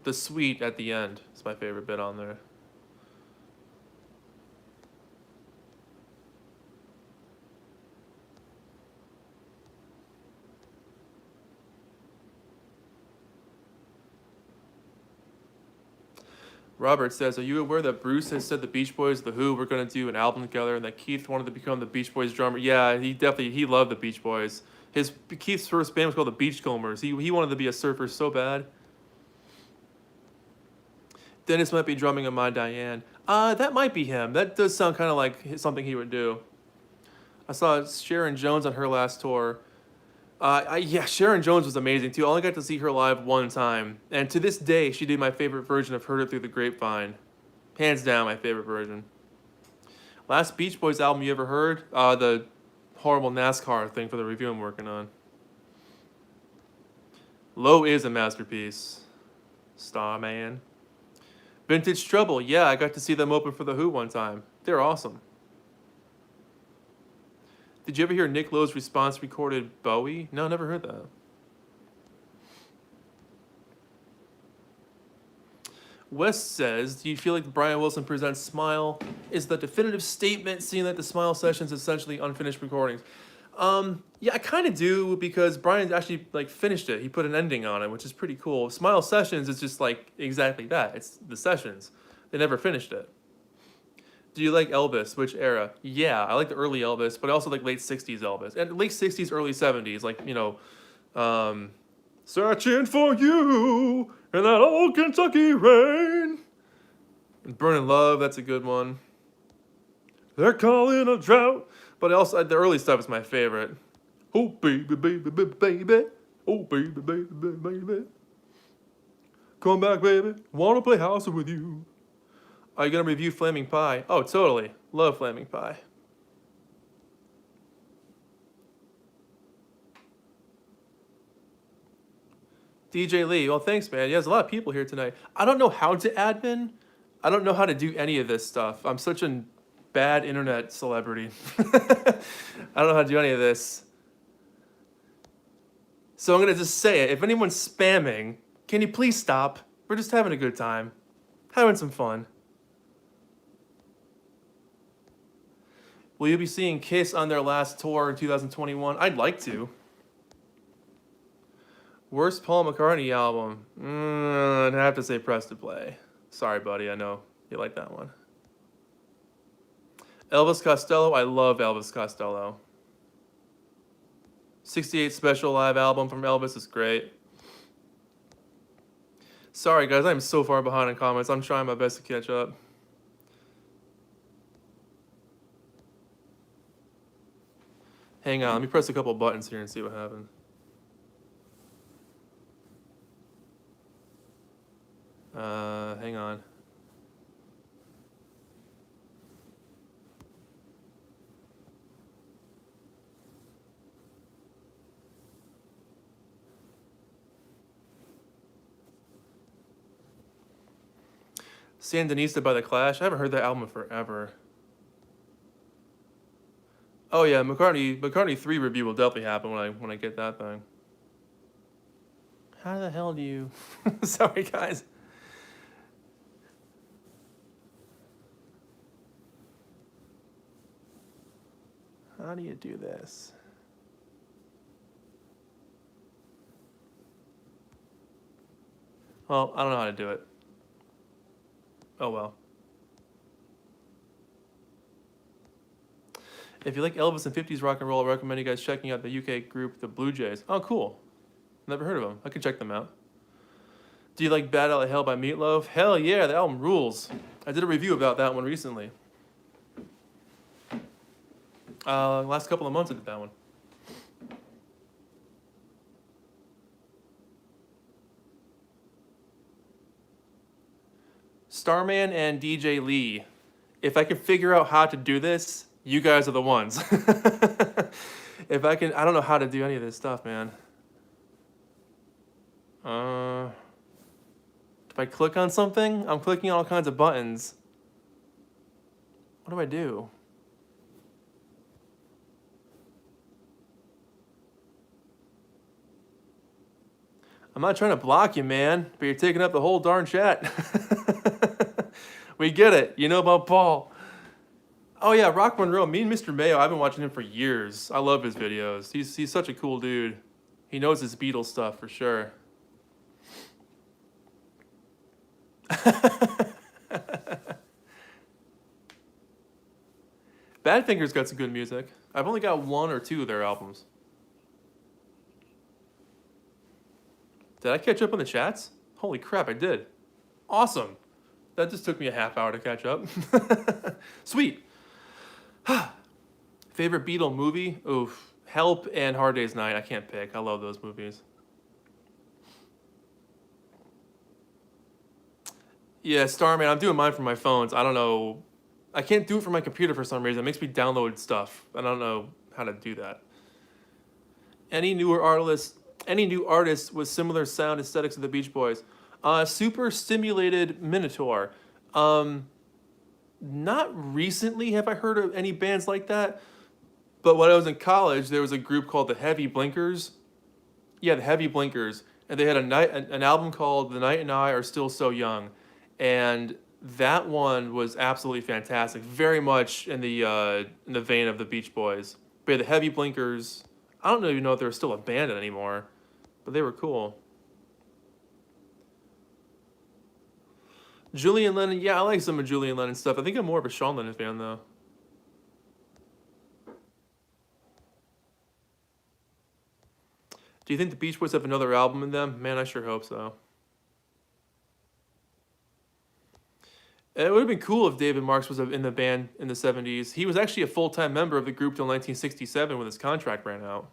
The Sweet at the end is my favorite bit on there. Robert says, are you aware that Bruce has said the Beach Boys, The Who, were going to do an album together and that Keith wanted to become the Beach Boys drummer? Yeah, he loved the Beach Boys. Keith's first band was called the Beachcombers. He wanted to be a surfer so bad. Dennis might be drumming on My Diane. That might be him. That does sound kind of like something he would do. I saw Sharon Jones on her last tour. Yeah, Sharon Jones was amazing too. I only got to see her live one time, and to this day, she did my favorite version of "Heard It Through the Grapevine." Hands down, my favorite version. Last Beach Boys album you ever heard? The horrible NASCAR thing for the review I'm working on. Low is a masterpiece. Starman. Vintage Trouble. Yeah, I got to see them open for The Who one time. They're awesome. Did you ever hear Nick Lowe's response recorded Bowie? No, never heard that. Wes says, do you feel like the Brian Wilson Presents Smile is the definitive statement, seeing that the Smile sessions essentially unfinished recordings? Yeah, I kind of do, because Brian actually finished it. He put an ending on it, which is pretty cool. Smile Sessions is just exactly that. It's the sessions. They never finished it. Do you like Elvis? Which era? Yeah, I like the early Elvis, but I also like late 60s Elvis. And late 60s, early 70s, searching for you in that old Kentucky rain. And Burning Love, that's a good one. They're calling a drought. But also, the early stuff is my favorite. Oh, baby, baby, baby, baby. Oh, baby, baby, baby, baby. Come back, baby. Wanna play house with you. Are you going to review Flaming Pie? Oh, totally. Love Flaming Pie. DJ Lee, well, thanks, man. Yeah, there's a lot of people here tonight. I don't know how to admin. I don't know how to do any of this stuff. I'm such a bad internet celebrity. I don't know how to do any of this. So I'm going to just say it. If anyone's spamming, can you please stop? We're just having a good time. Having some fun. Will you be seeing Kiss on their last tour in 2021? I'd like to. Worst Paul McCartney album? I'd have to say Press to Play. Sorry, buddy. I know you like that one. Elvis Costello? I love Elvis Costello. 68 special live album from Elvis is great. Sorry, guys. I'm so far behind in comments. I'm trying my best to catch up. Hang on, let me press a couple buttons here and see what happens. Hang on. Sandinista by The Clash. I haven't heard that album in forever. Oh yeah, McCartney 3 review will definitely happen when I get that thing. How the hell do you... Sorry, guys. How do you do this? Well, I don't know how to do it. Oh well. If you like Elvis and 50s rock and roll, I recommend you guys checking out the UK group, the Blue Jays. Oh, cool. Never heard of them. I could check them out. Do you like Bad Out of Hell by Meatloaf? Hell yeah, the album rules. I did a review about that one recently. Last couple of months I did that one. Starman and DJ Lee. If I can figure out how to do this, you guys are the ones. If I can, I don't know how to do any of this stuff, man. If I click on something, I'm clicking on all kinds of buttons. What do I do? I'm not trying to block you, man, but you're taking up the whole darn chat. We get it. You know about Paul. Oh yeah, Rock Monroe. Me and Mr. Mayo, I've been watching him for years. I love his videos. He's such a cool dude. He knows his Beatles stuff for sure. Badfinger's got some good music. I've only got 1 or 2 of their albums. Did I catch up on the chats? Holy crap, I did. Awesome. That just took me a half hour to catch up. Sweet. Favorite Beatle movie? Oof. Help and Hard Day's Night. I can't pick. I love those movies. Yeah, Starman. I'm doing mine from my phones. I don't know. I can't do it from my computer for some reason. It makes me download stuff. I don't know how to do that. Any new artist with similar sound aesthetics of the Beach Boys? Super Stimulated Minotaur. Not recently have I heard of any bands like that, but when I was in college, there was a group called the Heavy Blinkers. Yeah, the Heavy Blinkers, and they had an album called The Night and I Are Still So Young, and that one was absolutely fantastic. Very much in the vein of the Beach Boys. But yeah, the Heavy Blinkers. I don't even know if they're still a band anymore, but they were cool. Julian Lennon, yeah, I like some of Julian Lennon stuff. I think I'm more of a Sean Lennon fan, though. Do you think the Beach Boys have another album in them? Man, I sure hope so. It would have been cool if David Marks was in the band in the 70s. He was actually a full-time member of the group till 1967 when his contract ran out.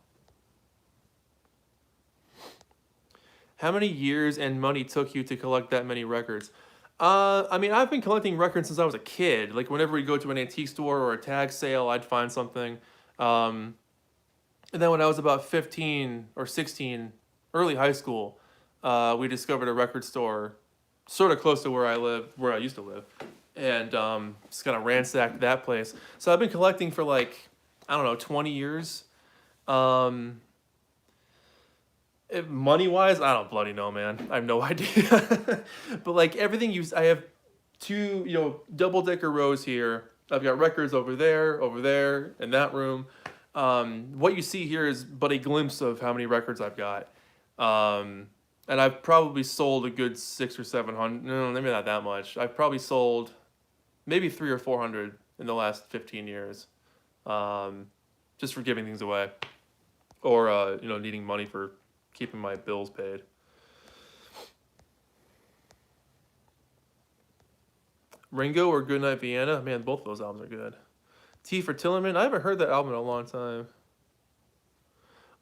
How many years and money took you to collect that many records? I mean, I've been collecting records since I was a kid. Like, whenever we go to an antique store or a tag sale, I'd find something. And then when I was about 15 or 16, early high school, we discovered a record store sort of close to where I used to live. And just kind of ransacked that place. So I've been collecting for like, I don't know, 20 years. Money-wise, I don't bloody know, man. I have no idea. But like everything I have 2, double-decker rows here. I've got records over there, in that room. What you see here is but a glimpse of how many records I've got. And I've probably sold a good 600 or 700. No, maybe not that much. I've probably sold maybe 300 or 400 in the last 15 years. Just for giving things away. Or, needing money for keeping my bills paid. Ringo or Goodnight Vienna? Man, both of those albums are good. T for Tillerman? I haven't heard that album in a long time.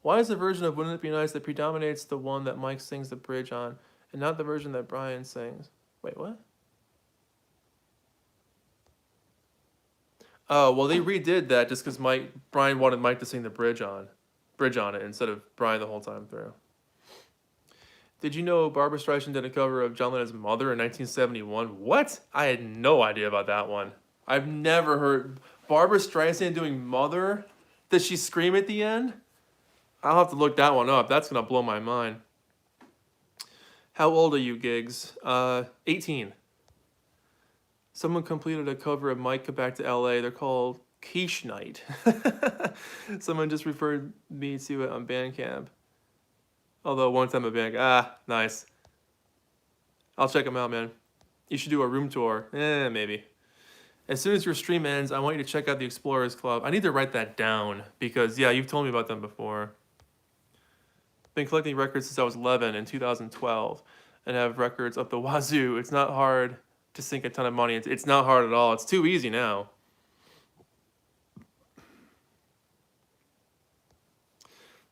Why is the version of Wouldn't It Be Nice that predominates the one that Mike sings the bridge on, and not the version that Brian sings? Wait, what? Oh, well, they redid that just because Brian wanted Mike to sing the bridge on it instead of Brian the whole time through. Did you know Barbra Streisand did a cover of John Lennon's Mother in 1971? What? I had no idea about that one. I've never heard Barbra Streisand doing Mother. Does she scream at the end? I'll have to look that one up. That's going to blow my mind. How old are you, Gigs? 18. Someone completed a cover of Mike Come Back to LA. They're called Quiche Night. Someone just referred me to it on Bandcamp. Although one time at Bandcamp. Nice. I'll check them out, man. You should do a room tour. Maybe. As soon as your stream ends, I want you to check out the Explorers Club. I need to write that down because, yeah, you've told me about them before. Been collecting records since I was 11 in 2012 and have records up the wazoo. It's not hard to sink a ton of money. It's not hard at all. It's too easy now.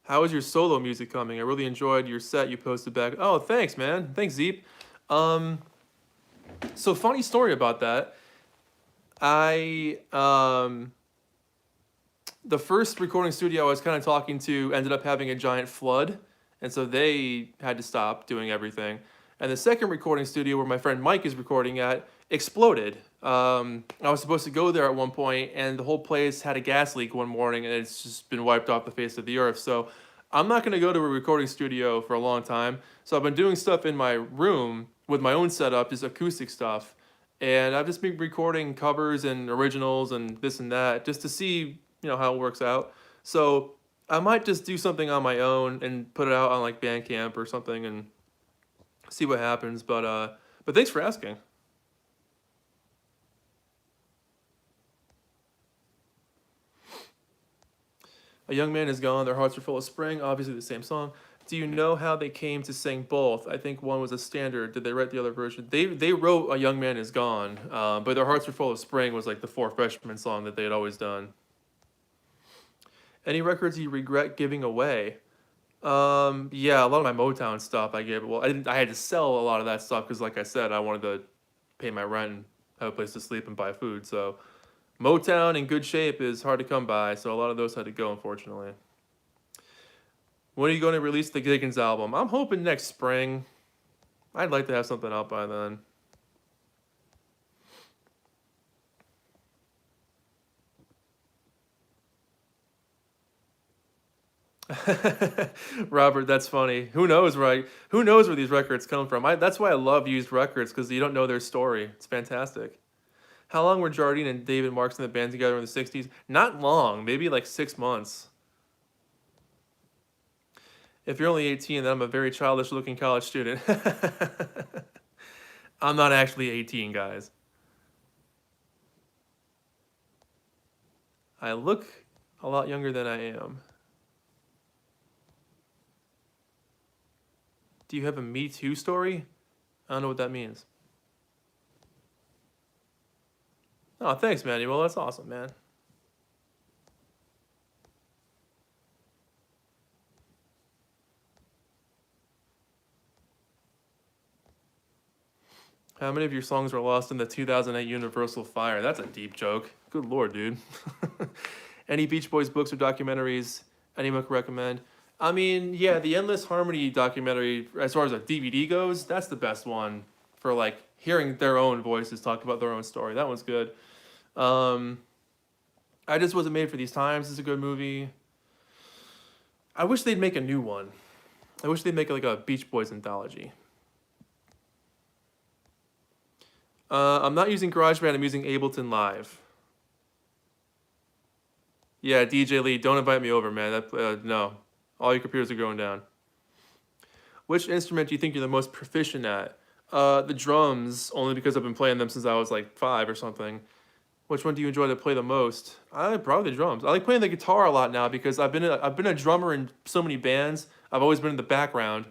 How is your solo music coming? I really enjoyed your set you posted back. Oh, thanks, man. Thanks, Zeep. So funny story about that. The first recording studio I was kind of talking to ended up having a giant flood, and so they had to stop doing everything. And the second recording studio where my friend Mike is recording at exploded. I was supposed to go there at one point, and the whole place had a gas leak one morning, and it's just been wiped off the face of the earth. So I'm not gonna go to a recording studio for a long time, so I've been doing stuff in my room with my own setup, just acoustic stuff, and I've just been recording covers and originals and this and that, just to see how it works out. So I might just do something on my own and put it out on like Bandcamp or something and see what happens. But thanks for asking. A young man is gone, their hearts are full of spring, obviously the same song. Do you know how they came to sing both? I think one was a standard. Did they write the other version? They wrote A Young Man Is Gone, but Their Hearts Are Full of Spring was like the Four Freshmen song that they had always done. Any records you regret giving away? Yeah, a lot of my Motown stuff I gave. Well, I had to sell a lot of that stuff because, like I said, I wanted to pay my rent and have a place to sleep and buy food. So Motown in good shape is hard to come by. So a lot of those had to go, unfortunately. When are you going to release the Giggins album? I'm hoping next spring. I'd like to have something out by then. Robert, that's funny. Who knows, right? Who knows where these records come from? That's why I love used records, because you don't know their story. It's fantastic. How long were Jardine and David Marks in the band together in the 60s? Not long, maybe like 6 months. If you're only 18, then I'm a very childish looking college student. I'm not actually 18, guys. I look a lot younger than I am. Do you have a Me Too story? I don't know what that means. Oh, thanks, Manuel. That's awesome, man. How many of your songs were lost in the 2008 Universal fire? That's a deep joke. Good lord, dude. Any Beach Boys books or documentaries anyone could recommend? I mean, yeah, the Endless Harmony documentary, as far as a DVD goes, that's the best one for like hearing their own voices talk about their own story. That one's good. Um, I Just Wasn't Made for These Times is a good movie. I wish they'd make a new one. I wish they'd make like a Beach Boys anthology. I'm not using GarageBand, I'm using Ableton Live. Yeah, DJ Lee, don't invite me over, man. No. All your computers are going down. Which instrument do you think you're the most proficient at? The drums, only because I've been playing them since I was like 5 or something. Which one do you enjoy to play the most? Probably the drums. I like playing the guitar a lot now because I've been a drummer in so many bands. I've always been in the background.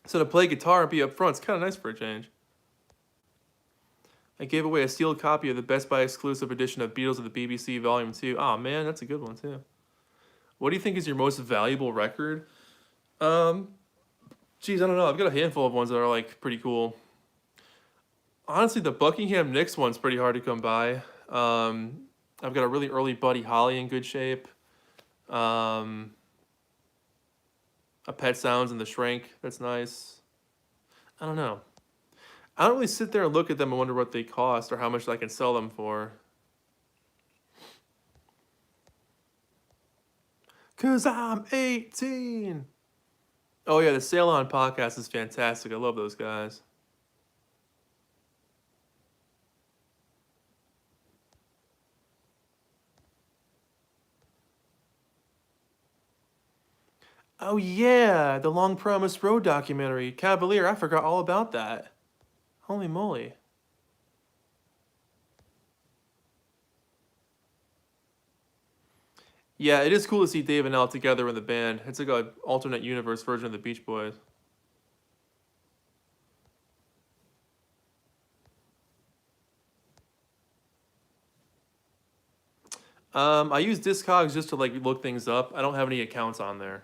So to play guitar and be up front, it's kind of nice for a change. I gave away a sealed copy of the Best Buy exclusive edition of Beatles of the BBC Volume 2. Oh man, that's a good one too. What do you think is your most valuable record? Geez, I don't know. I've got a handful of ones that are like pretty cool. Honestly, the Buckingham Nicks one's pretty hard to come by. I've got a really early Buddy Holly in good shape. A Pet Sounds and the Shrink, that's nice. I don't know. I don't really sit there and look at them and wonder what they cost or how much I can sell them for. 'Cause I'm 18. Oh yeah, the Sail On podcast is fantastic. I love those guys. Oh yeah, the Long Promised Road documentary. Cavalier, I forgot all about that. Holy moly. Yeah, it is cool to see Dave and Al together in the band. It's like an alternate universe version of the Beach Boys. I use Discogs just to like look things up. I don't have any accounts on there.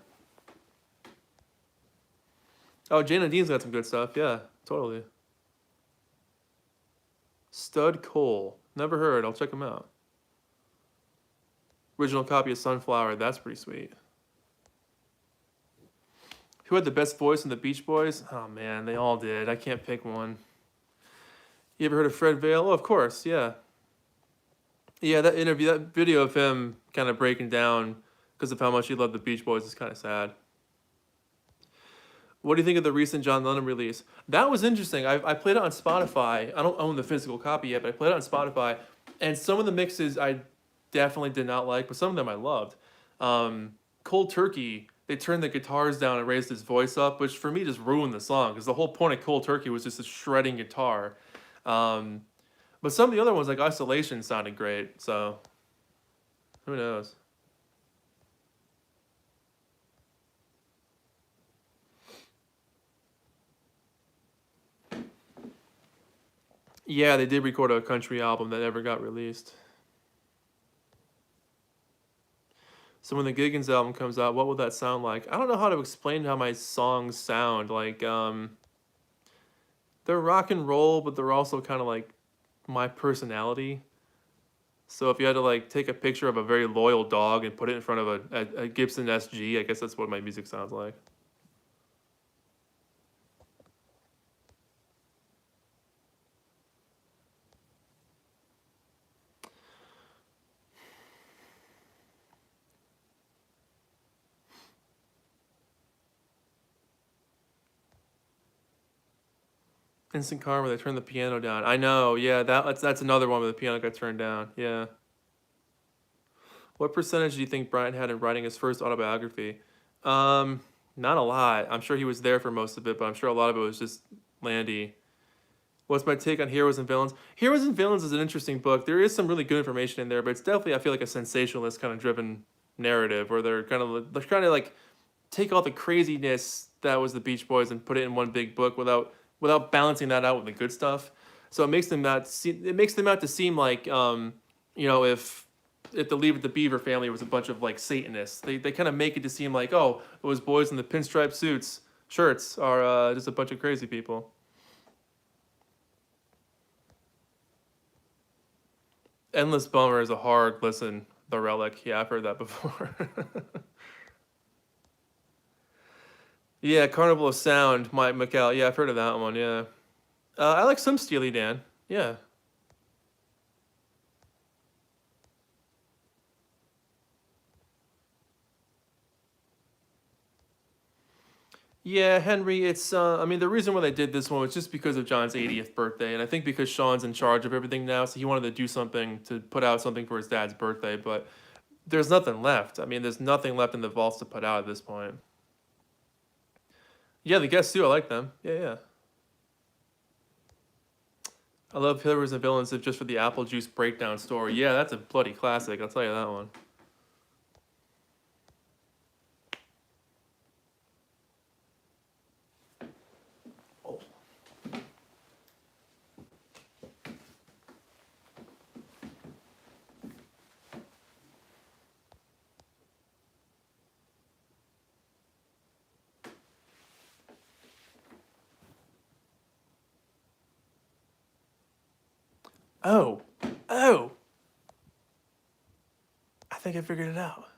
Oh, Jane and Dean's got some good stuff. Yeah, totally. Stud Cole. Never heard. I'll check them out. Original copy of Sunflower. That's pretty sweet. Who had the best voice in the Beach Boys? Oh man, they all did. I can't pick one. You ever heard of Fred Vale? Oh, of course, yeah. Yeah, that interview, that video of him kind of breaking down because of how much he loved the Beach Boys. Is kind of sad. What do you think of the recent John Lennon release? That was interesting. I played it on Spotify. I don't own the physical copy yet, but I played it on Spotify. And some of the mixes I definitely did not like, but some of them I loved. Cold Turkey, they turned the guitars down and raised his voice up, which for me just ruined the song, because the whole point of Cold Turkey was just a shredding guitar. But some of the other ones, like Isolation, sounded great. So, who knows? Yeah, they did record a country album that never got released. So when the Giggins album comes out, what will that sound like? I don't know how to explain how my songs sound. Like, they're rock and roll, but they're also kind of like my personality. So if you had to like take a picture of a very loyal dog and put it in front of a Gibson SG, I guess that's what my music sounds like. Instant Karma, they turned the piano down. I know, yeah, that's another one where the piano got turned down. Yeah. What percentage do you think Brian had in writing his first autobiography? Not a lot. I'm sure he was there for most of it, but I'm sure a lot of it was just Landy. What's my take on Heroes and Villains? Heroes and Villains is an interesting book. There is some really good information in there, but it's definitely, I feel like, a sensationalist kind of driven narrative where they're trying to like take all the craziness that was the Beach Boys and put it in one big book without balancing that out with the good stuff. So it makes them out to seem like if the Leave It to Beaver family was a bunch of like Satanists. They kind of make it to seem like, oh, those boys in the pinstripe shirts are just a bunch of crazy people. Endless Bummer is a hard listen. The Relic. Yeah, I've heard that before. Yeah, Carnival of Sound, Mike McCall. Yeah, I've heard of that one. Yeah, I like some Steely Dan. Yeah, yeah, Henry. It's I mean, the reason why they did this one was just because of John's 80th birthday, and I think because Sean's in charge of everything now, so he wanted to do something to put out something for his dad's birthday. But there's nothing left. I mean, there's nothing left in the vaults to put out at this point. Yeah, the Guests too. I like them. Yeah, yeah. I love Heroes and Villains if just for the apple juice breakdown story. Yeah, that's a bloody classic. I'll tell you that one. Oh. Oh. Oh. I think I figured it out.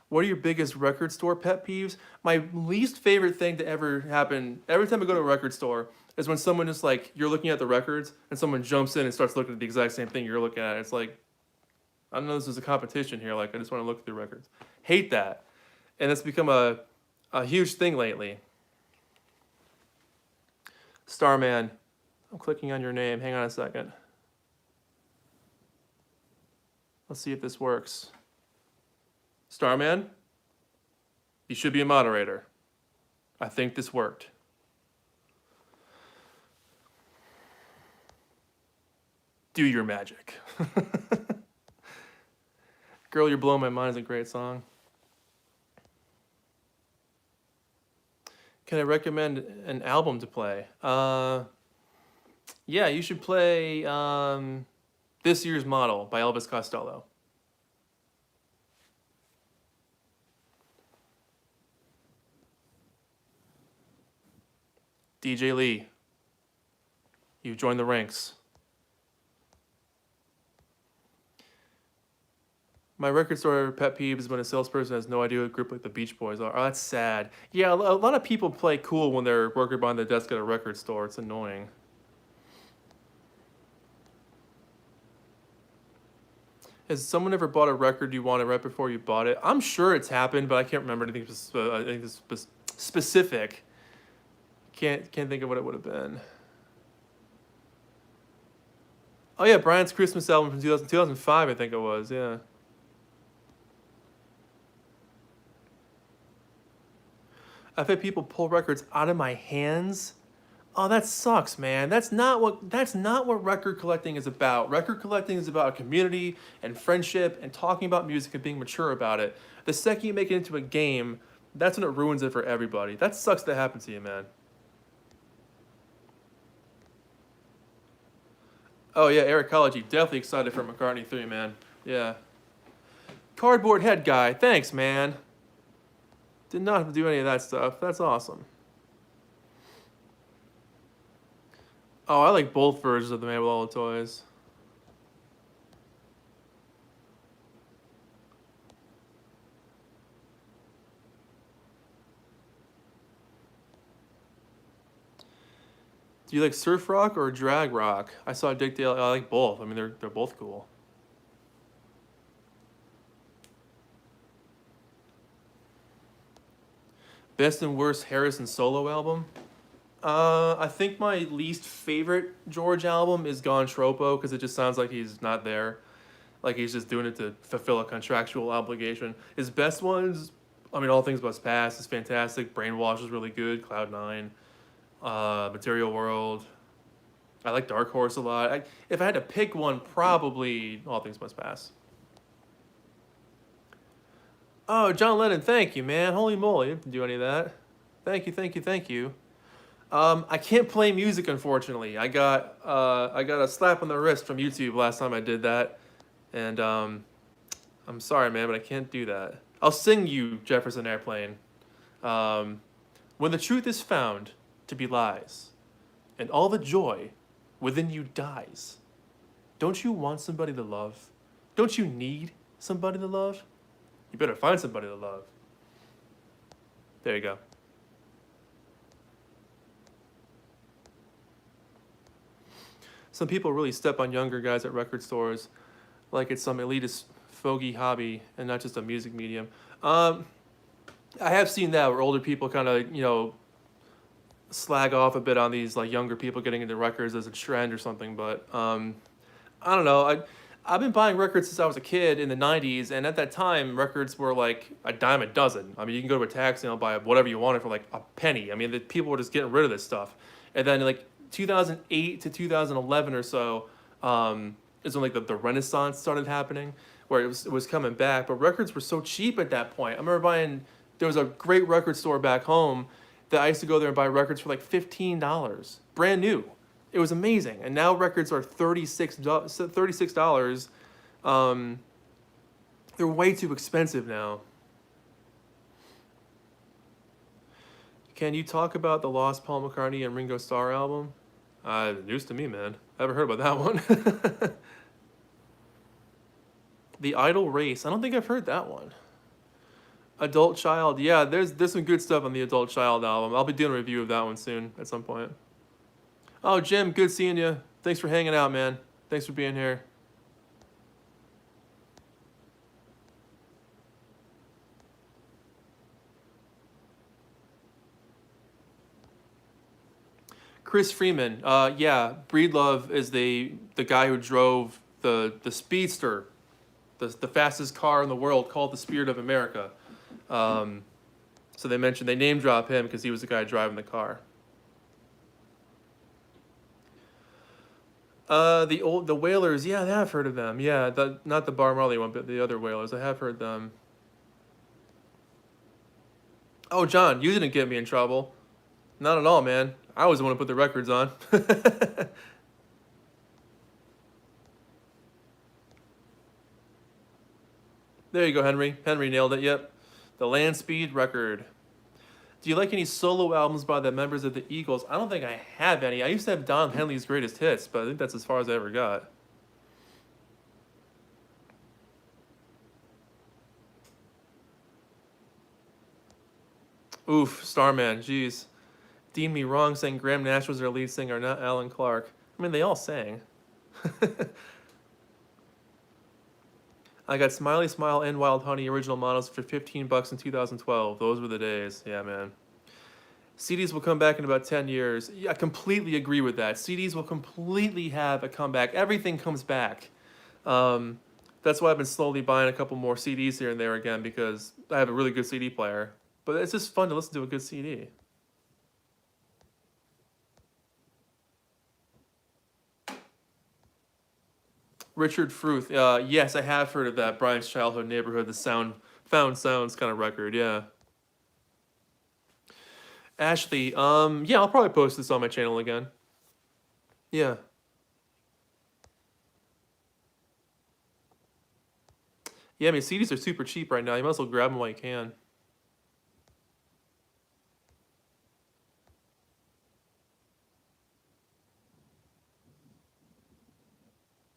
What are your biggest record store pet peeves? My least favorite thing to ever happen every time I go to a record store is when someone just like you're looking at the records and someone jumps in and starts looking at the exact same thing you're looking at. It's like I don't know this is a competition here. Like I just want to look at the records. Hate that, and it's become a huge thing lately. Starman, I'm clicking on your name. Hang on a second. Let's see if this works. Starman, you should be a moderator. I think this worked. Do your magic. Girl, You're Blowing My Mind is a great song. Can I recommend an album to play? Yeah, you should play This Year's Model by Elvis Costello. DJ Lee, you've joined the ranks. My record store pet peeve is when a salesperson has no idea what a group like the Beach Boys are. Oh, that's sad. Yeah, a lot of people play cool when they're working behind the desk at a record store. It's Has someone ever bought a record you wanted right before you bought it? I'm sure it's happened, but I can't remember anything specific. Can't think of what it would have been. Oh yeah, Brian's Christmas album from 2005, I think it was. Yeah. I've had people pull records out of my hands. Oh, that sucks, man. That's not what record collecting is about. Record collecting is about a community and friendship and talking about music and being mature about it. The second you make it into a game, that's when it ruins it for everybody. That sucks to happen to you, man. Oh yeah, Ericology, definitely excited for McCartney 3, man. Yeah. Cardboard head guy, thanks, man. Did not have to do any of that stuff. That's awesome. Oh, I like both versions of the Man with All the Toys. Do you like surf rock or drag rock? I saw Dick Dale. I like both. I mean, they're both cool. Best and worst Harrison solo album? I think my least favorite George album is Gone Tropo because it just sounds like he's not there. Like he's just doing it to fulfill a contractual obligation. His best ones, I mean, All Things Must Pass is fantastic. Brainwash is really good. Cloud Nine, Material World. I like Dark Horse a lot. If I had to pick one, probably All Things Must Pass. Oh, John Lennon, thank you, man. Holy moly, you didn't do any of that. Thank you, thank you, thank you. I can't play music, unfortunately. I got a slap on the wrist from YouTube last time I did that, and I'm sorry, man, but I can't do that. I'll sing you Jefferson Airplane. When the truth is found to be lies, and all the joy within you dies, don't you want somebody to love? Don't you need somebody to love? You better find somebody to love. There you go. Some people really step on younger guys at record stores like it's some elitist fogey hobby and not just a music medium. I have seen that where older people kind of, slag off a bit on these like younger people getting into records as a trend or something, but I don't know. I've been buying records since I was a kid in the 90s, and at that time, records were like a dime a dozen. I mean, you can go to a tax sale and buy whatever you wanted for like a penny. I mean, people were just getting rid of this stuff. And then like 2008 to 2011 or so is when like the Renaissance started happening, where it was coming back. But records were so cheap at that point. I remember there was a great record store back home that I used to go there and buy records for like $15, brand new. It was amazing. And now records are $36. They're way too expensive now. Can you talk about the Lost Paul McCartney and Ringo Starr album? News to me, man. I haven't heard about that one. The Idol Race. I don't think I've heard that one. Adult Child. Yeah, there's some good stuff on the Adult Child album. I'll be doing a review of that one soon at some point. Oh, Jim, good seeing you. Thanks for hanging out, man. Thanks for being here. Chris Freeman. Yeah, Breedlove is the guy who drove the Speedster, the fastest car in the world, called the Spirit of America. So they name drop him because he was the guy driving the car. The Wailers, yeah, I have heard of them. Yeah, not the Bar Marley one, but the other Wailers. I have heard them. Oh, John, you didn't get me in trouble. Not at all, man. I was the one who put the records on. There you go, Henry. Henry nailed it, yep. The Land Speed record. Do you like any solo albums by the members of the Eagles? I don't think I have any. I used to have Don Henley's Greatest Hits, but I think that's as far as I ever got. Oof, Starman, jeez. Deemed me wrong saying Graham Nash was their lead singer, not Alan Clark. I mean, they all sang. I got Smiley Smile and Wild Honey original models for $15 in 2012. Those were the days. Yeah, man. CDs will come back in about 10 years. Yeah, I completely agree with that. CDs will completely have a comeback. Everything comes back. Um, that's why I've been slowly buying a couple more CDs here and there again, because I have a really good CD player. But it's just fun to listen to a good CD. Richard Fruth. Yes, I have heard of that. Brian's Childhood Neighborhood, the found sounds kind of record. Yeah. Ashley. Yeah, I'll probably post this on my channel again. Yeah. Yeah, I mean, CDs are super cheap right now. You might as well grab them while you can.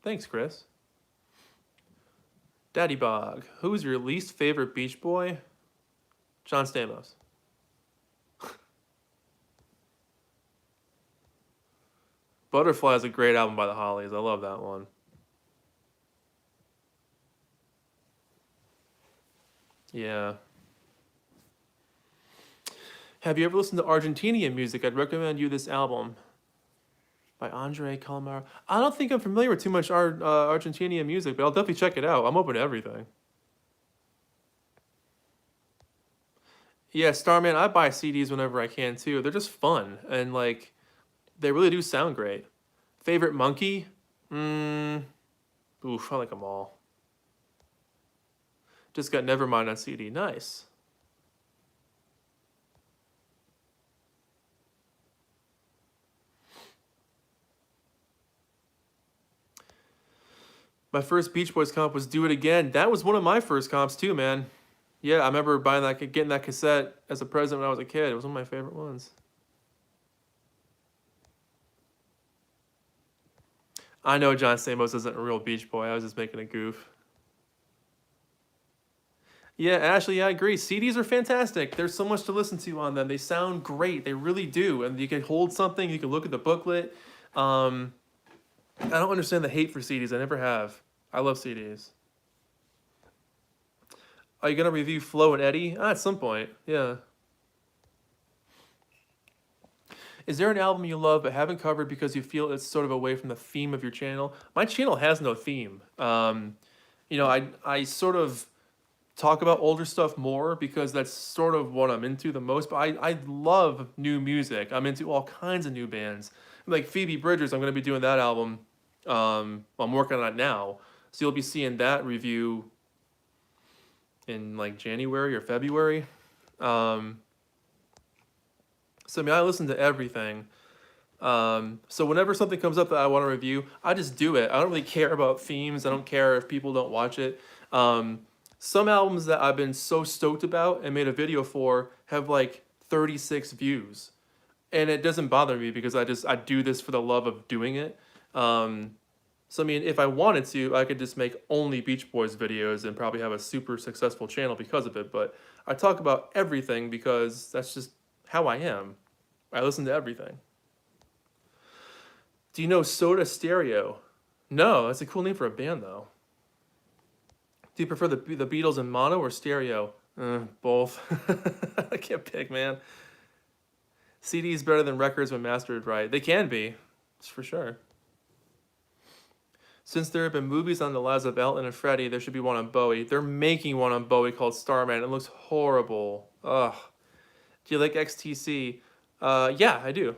Thanks, Chris. Daddy Bog. Who is your least favorite Beach Boy? John Stamos. Butterfly is a great album by the Hollies. I love that one. Yeah. Have you ever listened to Argentinian music? I'd recommend you this album by Andre Calamaro. I don't think I'm familiar with too much Argentinian music, but I'll definitely check it out. I'm open to everything. Yeah, Starman, I buy CDs whenever I can too. They're just fun and like they really do sound great. Favorite monkey? Oof, I like them all. Just got Nevermind on CD. Nice. My first Beach Boys comp was Do It Again. That was one of my first comps too, man. Yeah, I remember buying that, getting that cassette as a present when I was a kid. It was one of my favorite ones. I know John Stamos isn't a real Beach Boy. I was just making a goof. Yeah, Ashley, I agree. CDs are fantastic. There's so much to listen to on them. They sound great. They really do. And you can hold something. You can look at the booklet. I don't understand the hate for CDs. I never have. I love CDs. Are you gonna review Flo and Eddie? At some point. Yeah. Is there an album you love but haven't covered because you feel it's sort of away from the theme of your channel? My channel has no theme. I sort of talk about older stuff more because that's sort of what I'm into the most. But I love new music. I'm into all kinds of new bands. Like Phoebe Bridgers, I'm going to be doing that album. I'm working on it now. So you'll be seeing that review in like January or February. So I mean, I listen to everything. So whenever something comes up that I want to review, I just do it. I don't really care about themes. I don't care if people don't watch it. Some albums that I've been so stoked about and made a video for have like 36 views. And it doesn't bother me because I do this for the love of doing it. So I mean, if I wanted to, I could just make only Beach Boys videos and probably have a super successful channel because of it. But I talk about everything because that's just how I am. I listen to everything. Do you know Soda Stereo? No, that's a cool name for a band though. Do you prefer the Beatles in mono or stereo? Both. I can't pick, man. CDs better than records when mastered right. They can be, for sure. Since there have been movies on the lives of Elton and Freddie, there should be one on Bowie. They're making one on Bowie called Starman. It looks horrible. Ugh. Do you like XTC? Yeah, I do.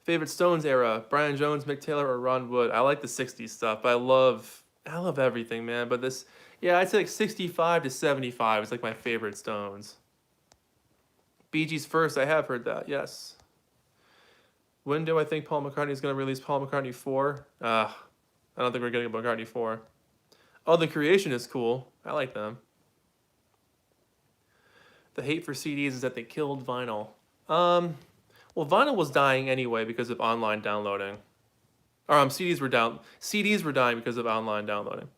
Favorite Stones era: Brian Jones, Mick Taylor, or Ron Wood? I like the '60s stuff. I love everything, man. But this, yeah, I'd say like 65 to 75 is like my favorite Stones. Bee Gees first. I have heard that. Yes. When do I think Paul McCartney is going to release Paul McCartney 4? I don't think we're getting a McCartney 4. Oh, The Creation is cool. I like them. The hate for CDs is that they killed vinyl. Well, vinyl was dying anyway because of online downloading. Or CDs were dying because of online downloading.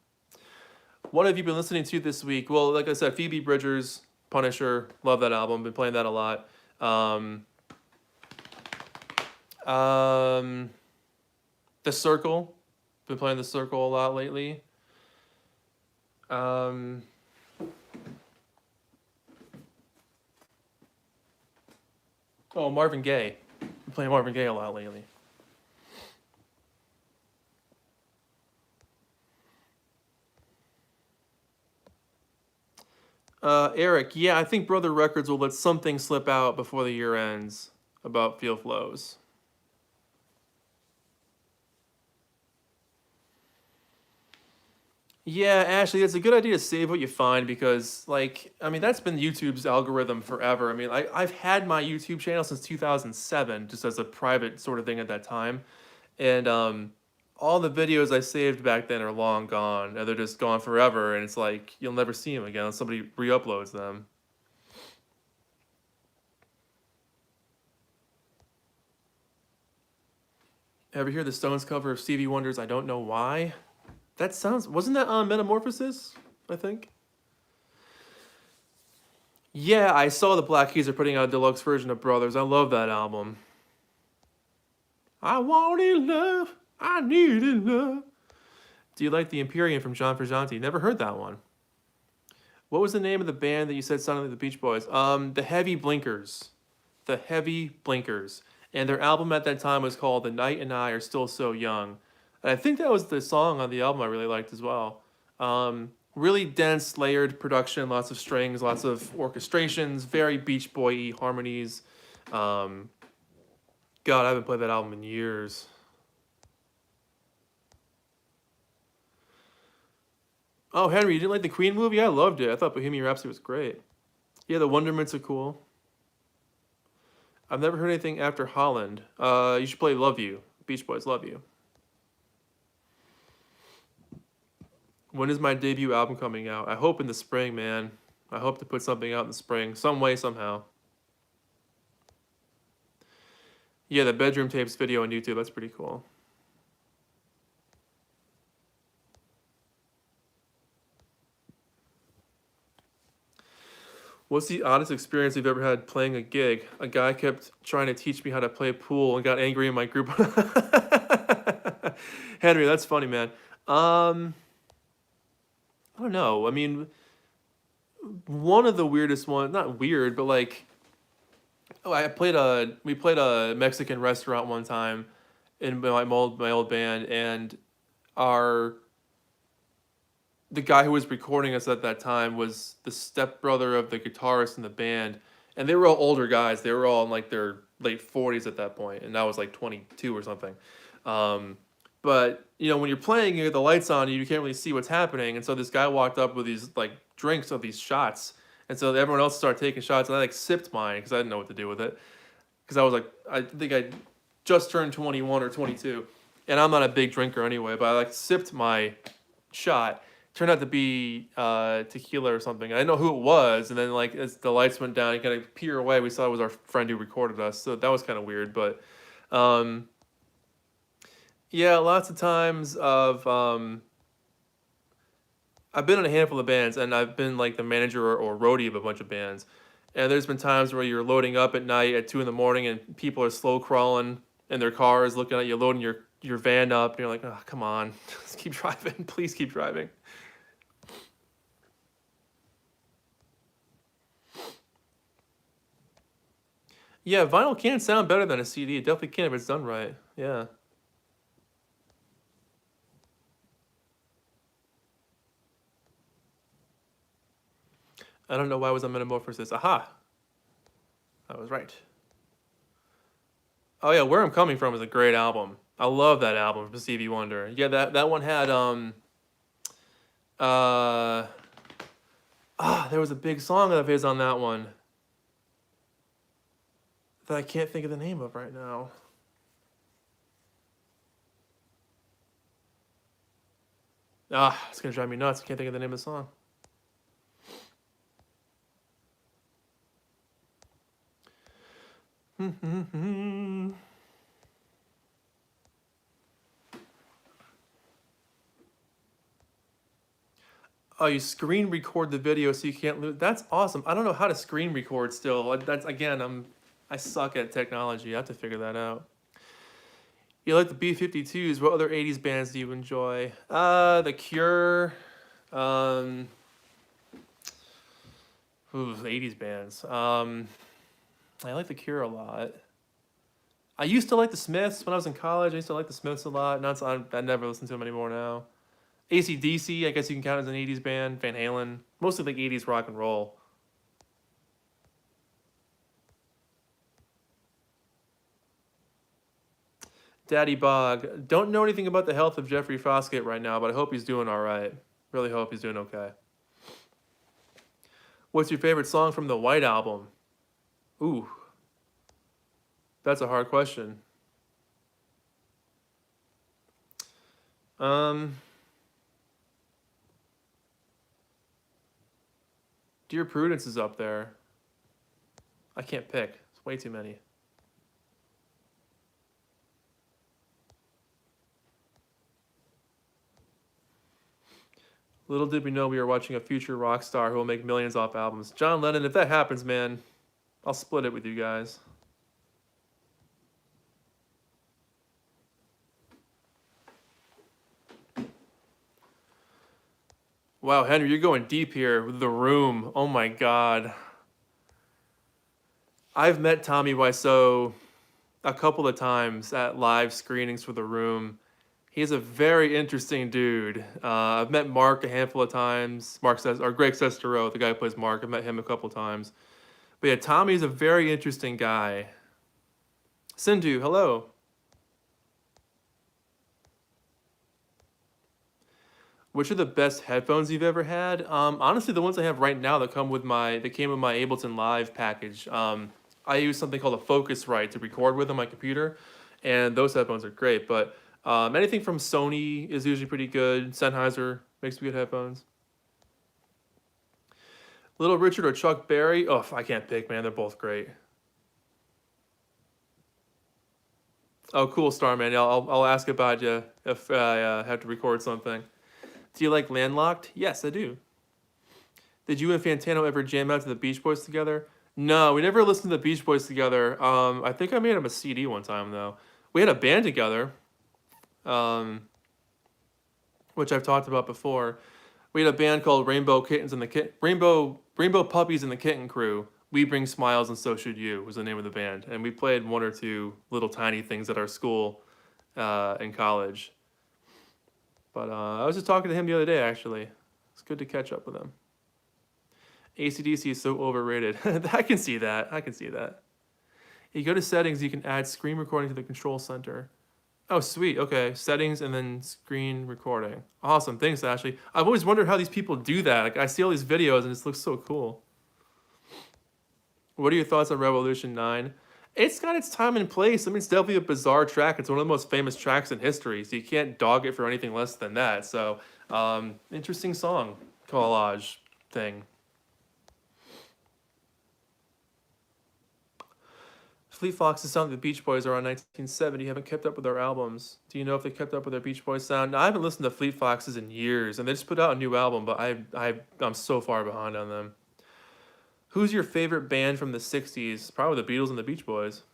What have you been listening to this week? Well, like I said, Phoebe Bridgers, Punisher, love that album. Been playing that a lot. The Circle, been playing The Circle a lot lately. Um, oh, Marvin Gaye. I'm playing Marvin Gaye a lot lately. Eric, yeah, I think Brother Records will let something slip out before the year ends about Feel Flows. Yeah, Ashley, it's a good idea to save what you find because, like, I mean, that's been YouTube's algorithm forever. I mean, I've had my YouTube channel since 2007, just as a private sort of thing at that time. And all the videos I saved back then are long gone, and they're just gone forever. And it's like, you'll never see them again unless somebody re uploads them. Ever hear the Stones cover of Stevie Wonder's I Don't Know Why? That sounds, wasn't that on Metamorphosis, I think? Yeah, I saw the Black Keys are putting out a deluxe version of Brothers. I love that album. I wanted love, I needed love. Do you like the Empyrean from John Frusciante? Never heard that one. What was the name of the band that you said sounded like the Beach Boys? The Heavy Blinkers. The Heavy Blinkers. And their album at that time was called The Night and I Are Still So Young. And I think that was the song on the album I really liked as well. Really dense, layered production, lots of strings, lots of orchestrations, very Beach Boy-y harmonies. God, I haven't played that album in years. Oh, Henry, you didn't like the Queen movie? I loved it. I thought Bohemian Rhapsody was great. Yeah, the Wonderments are cool. I've never heard anything after Holland. You should play Love You. Beach Boys, Love You. When is my debut album coming out? I hope in the spring, man. I hope to put something out in the spring. Some way, somehow. Yeah, the Bedroom Tapes video on YouTube. That's pretty cool. What's the oddest experience you've ever had playing a gig? A guy kept trying to teach me how to play pool and got angry in my group. Henry, that's funny, man. I don't know. I mean, one of the weirdest ones, not weird, but like, oh, we played a Mexican restaurant one time in my old band, and our the guy who was recording us at that time was the stepbrother of the guitarist in the band, and they were all older guys. They were all in like their late 40s at that point, and I was like 22 or something. But you know, when you're playing, you have the lights on, you can't really see what's happening. And so this guy walked up with these like drinks of these shots, and so everyone else started taking shots, and I like sipped mine because I didn't know what to do with it, because I was like, I think I just turned 21 or 22, and I'm not a big drinker anyway, but I like sipped my shot. Turned out to be tequila or something. I didn't know who it was, and then like as the lights went down, and kind of peer away, we saw it was our friend who recorded us. So that was kind of weird, but yeah, lots of times of I've been in a handful of bands, and I've been like the manager or roadie of a bunch of bands. And there's been times where you're loading up at night at 2 in the morning, and people are slow crawling in their cars, looking at you, loading your van up, and you're like, oh, come on, just keep driving, please keep driving. Yeah, vinyl can sound better than a CD. It definitely can if it's done right. Yeah. I don't know why I was on Metamorphosis. Aha! I was right. Oh yeah, Where I'm Coming From is a great album. I love that album from Stevie Wonder. Yeah, that one had there was a big song of his on that one that I can't think of the name of right now. It's gonna drive me nuts. I can't think of the name of the song. Oh, you screen record the video so you can't lose. That's awesome. I don't know how to screen record still. That's again, I suck at technology. I have to figure that out. You like the B-52s. What other 80s bands do you enjoy? The Cure. Um, ooh, 80s bands. I like The Cure a lot. I used to like the Smiths when I was in college. I used to like the Smiths a lot. Not so, I never listen to them anymore now. AC/DC, I guess you can count as an 80s band. Van Halen. Mostly like 80s rock and roll. Daddy Bog. Don't know anything about the health of Jeffrey Foskett right now, but I hope he's doing all right. Really hope he's doing okay. What's your favorite song from the White Album? Ooh, that's a hard question. Um, Dear Prudence is up there. I can't pick. It's way too many. Little did we know we were watching a future rock star who will make millions off albums. John Lennon, if that happens, man, I'll split it with you guys. Wow, Henry, you're going deep here with The Room. Oh my God. I've met Tommy Wiseau a couple of times at live screenings for The Room. He's a very interesting dude. I've met Mark a handful of times. Mark says, or Greg Sestero, the guy who plays Mark. I've met him a couple of times. But yeah, Tommy's a very interesting guy. Sindhu, hello. Which are the best headphones you've ever had? Honestly, the ones I have right now that came with my Ableton Live package. I use something called a Focusrite to record with on my computer, and those headphones are great. But anything from Sony is usually pretty good. Sennheiser makes good headphones. Little Richard or Chuck Berry? Oh, I can't pick, man. They're both great. Oh, cool, Starman. Yeah, I'll ask about you if I have to record something. Do you like Landlocked? Yes, I do. Did you and Fantano ever jam out to the Beach Boys together? No, we never listened to the Beach Boys together. I think I made him a CD one time though. We had a band together, um, which I've talked about before. We had a band called Rainbow Puppies and the Kitten Crew. We Bring Smiles and So Should You was the name of the band, and we played one or two little tiny things at our school in college. But I was just talking to him the other day, actually. It's good to catch up with him. AC/DC is so overrated. I can see that. I can see that. You go to settings, you can add screen recording to the control center. Oh, sweet. Okay. Settings and then screen recording. Awesome. Thanks, Ashley. I've always wondered how these people do that. Like, I see all these videos and it looks so cool. What are your thoughts on Revolution 9? It's got its time and place. I mean, it's definitely a bizarre track. It's one of the most famous tracks in history, so you can't dog it for anything less than that. So, interesting song collage thing. Fleet Foxes sound like the Beach Boys are on 1970. Haven't kept up with their albums. Do you know if they kept up with their Beach Boys sound? No, I haven't listened to Fleet Foxes in years, and they just put out a new album, but I'm so far behind on them. Who's your favorite band from the 60s? Probably the Beatles and the Beach Boys.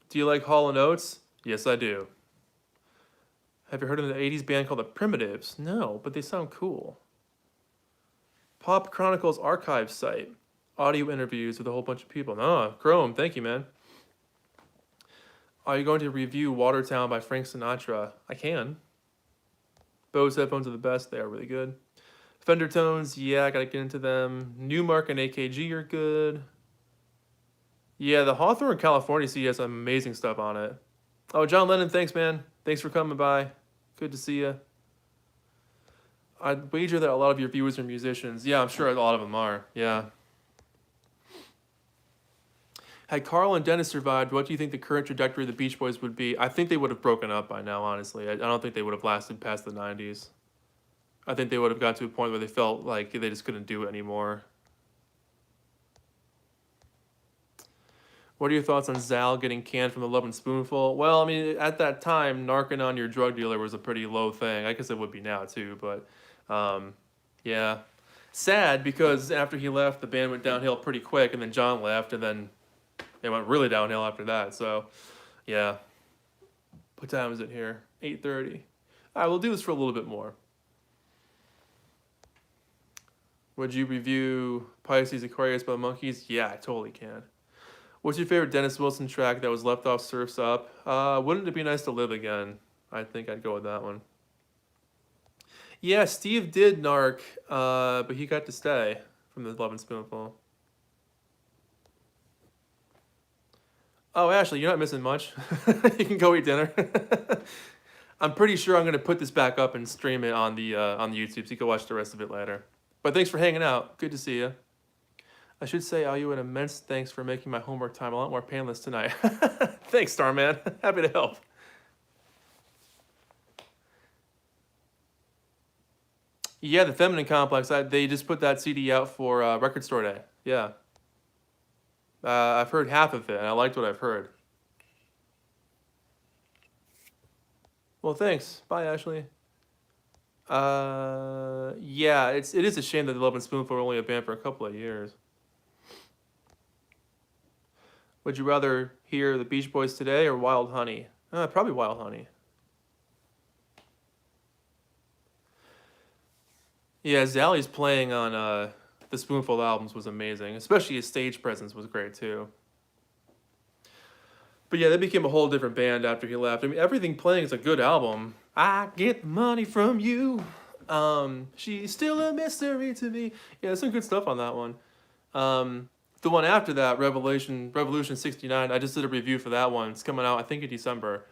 Do you like Hall & Oates? Yes, I do. Have you heard of the 80s band called the Primitives? No, but they sound cool. Pop Chronicles archive site. Audio interviews with a whole bunch of people. No, Chrome, thank you, man. Are you going to review Watertown by Frank Sinatra? I can. Bose headphones are the best. They are really good. Fender tones, yeah, I gotta get into them. Newmark and AKG are good. Yeah, the Hawthorne California CD has some amazing stuff on it. Oh, John Lennon, thanks, man. Thanks for coming by. Good to see you. I'd wager that a lot of your viewers are musicians. Yeah, I'm sure a lot of them are. Yeah. Had Carl and Dennis survived, what do you think the current trajectory of the Beach Boys would be? I think they would have broken up by now, honestly. I don't think they would have lasted past the 90s. I think they would have got to a point where they felt like they just couldn't do it anymore. What are your thoughts on Zal getting canned from the Love and Spoonful? Well, I mean, at that time, narking on your drug dealer was a pretty low thing. I guess it would be now, too, but yeah. Sad, because after he left, the band went downhill pretty quick, and then John left, and then it went really downhill after that, so yeah. What time is it here? 8:30. All right, we'll do this for a little bit more. Would you review Pisces Aquarius by the Monkees? Yeah, I totally can. What's your favorite Dennis Wilson track that was left off Surf's Up? Wouldn't It Be Nice to Live Again? I think I'd go with that one. Yeah, Steve did narc, but he got to stay from the Love and Spoonful. Oh, Ashley, you're not missing much. You can go eat dinner. I'm pretty sure I'm gonna put this back up and stream it on the YouTube, so you can watch the rest of it later. But thanks for hanging out. Good to see you. I should say, owe you an immense thanks for making my homework time a lot more painless tonight. Thanks, Starman. Happy to help. Yeah, the Feminine Complex. They just put that CD out for Record Store Day. Yeah. I've heard half of it, and I liked what I've heard. Well, thanks. Bye, Ashley. Yeah, it is a shame that the Love and Spoonful were only a band for a couple of years. Would you rather hear the Beach Boys today or Wild Honey? Probably Wild Honey. Yeah, Zally's playing on the Spoonful albums was amazing. Especially his stage presence was great too. But yeah, they became a whole different band after he left. I mean, everything playing is a good album. I get the money from you. She's still a mystery to me. Yeah, there's some good stuff on that one. The one after that, Revolution 69, I just did a review for that one. It's coming out, I think, in December.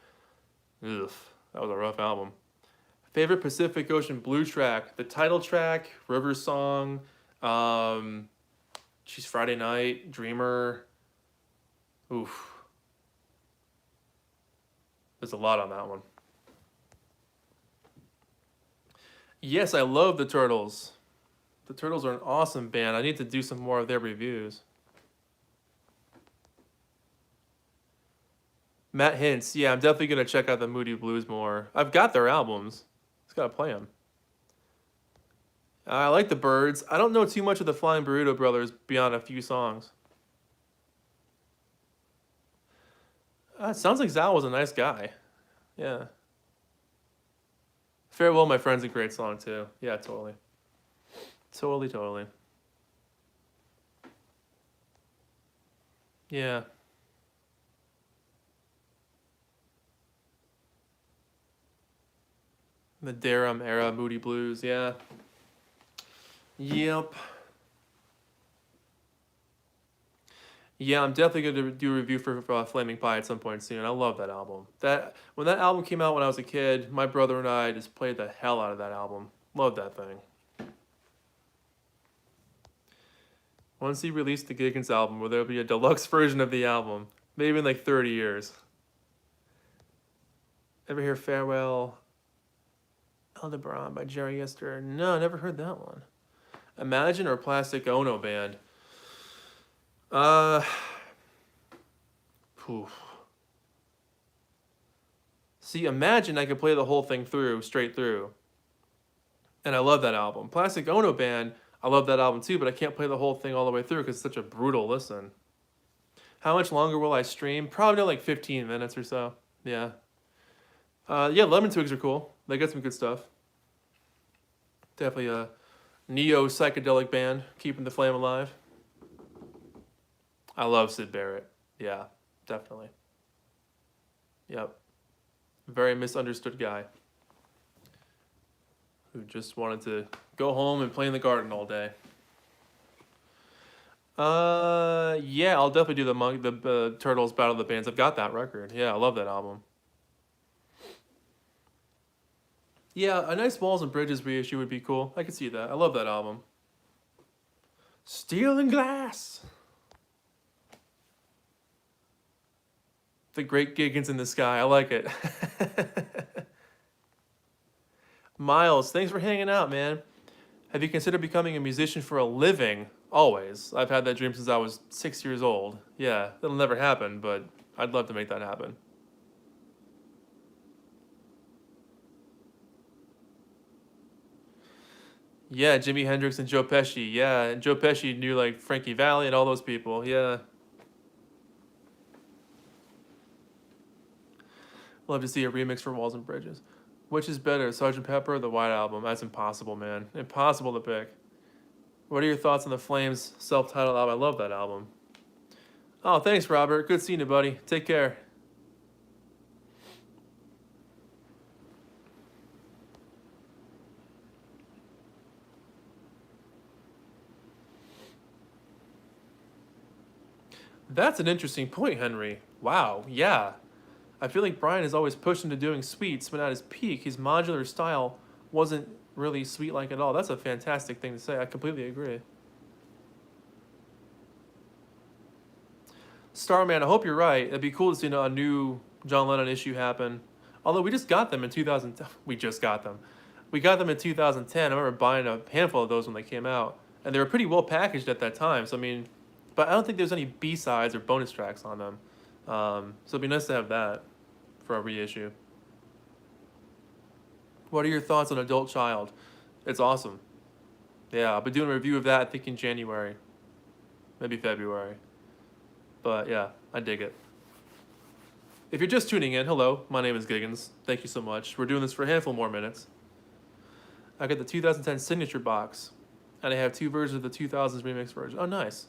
Ugh, that was a rough album. Favorite Pacific Ocean Blue track? The title track, River Song, She's Friday Night, Dreamer. Oof. There's a lot on that one. Yes, I love the Turtles. The Turtles are an awesome band. I need to do some more of their reviews. Matt Hintz. Yeah, I'm definitely going to check out the Moody Blues more. I've got their albums. Just got to play them. I like the Byrds. I don't know too much of the Flying Burrito Brothers beyond a few songs. It sounds like Zal was a nice guy. Yeah. Farewell, My Friend's a great song, too. Yeah, totally. Totally. Yeah. The Durham era Moody Blues, yeah. Yep. Yeah, I'm definitely going to do a review for Flaming Pie at some point soon. I love that album. When that album came out when I was a kid, my brother and I just played the hell out of that album. Loved that thing. Once he released the Giggins album, will there be a deluxe version of the album? Maybe in like 30 years. Ever hear Farewell Aldebaran by Jerry Yester? No, never heard that one. Imagine or Plastic Ono Band? See, Imagine I could play the whole thing straight through. And I love that album. Plastic Ono Band, I love that album too, but I can't play the whole thing all the way through because it's such a brutal listen. How much longer will I stream? Probably like 15 minutes or so. Yeah. Yeah, Lemon Twigs are cool. They got some good stuff. Definitely a neo-psychedelic band, keeping the flame alive. I love Syd Barrett. Yeah, definitely. Yep. Very misunderstood guy who just wanted to go home and play in the garden all day. Yeah, I'll definitely do the Turtles Battle of the Bands. I've got that record. Yeah, I love that album. Yeah, a nice Walls and Bridges reissue would be cool. I could see that. I love that album. Steel and Glass. The Great Giggins in the Sky. I like it. Miles, thanks for hanging out, man. Have you considered becoming a musician for a living? Always. I've had that dream since I was 6 years old. Yeah, it'll never happen, but I'd love to make that happen. Yeah, Jimi Hendrix and Joe Pesci. Yeah, and Joe Pesci knew like Frankie Valli and all those people. Yeah. Love to see a remix for Walls and Bridges. Which is better, Sgt. Pepper or the White Album? That's impossible, man. Impossible to pick. What are your thoughts on the Flames self-titled album? I love that album. Oh, thanks, Robert. Good seeing you, buddy. Take care. That's an interesting point, Henry. Wow, yeah. I feel like Brian is always pushed into doing sweets, but at his peak, his modular style wasn't really sweet-like at all. That's a fantastic thing to say. I completely agree. Starman, I hope you're right. It'd be cool to see a new John Lennon issue happen. Although we just got them in 2000. We just got them. We got them in 2010. I remember buying a handful of those when they came out, and they were pretty well packaged at that time. So I mean, but I don't think there's any B-sides or bonus tracks on them. So it'd be nice to have that for a reissue. What are your thoughts on Adult Child? It's awesome. Yeah, I'll be doing a review of that, I think, in January. Maybe February. But yeah, I dig it. If you're just tuning in, hello, my name is Giggins. Thank you so much. We're doing this for a handful more minutes. I got the 2010 signature box, and I have 2 versions of the 2000s remix version. Oh, nice.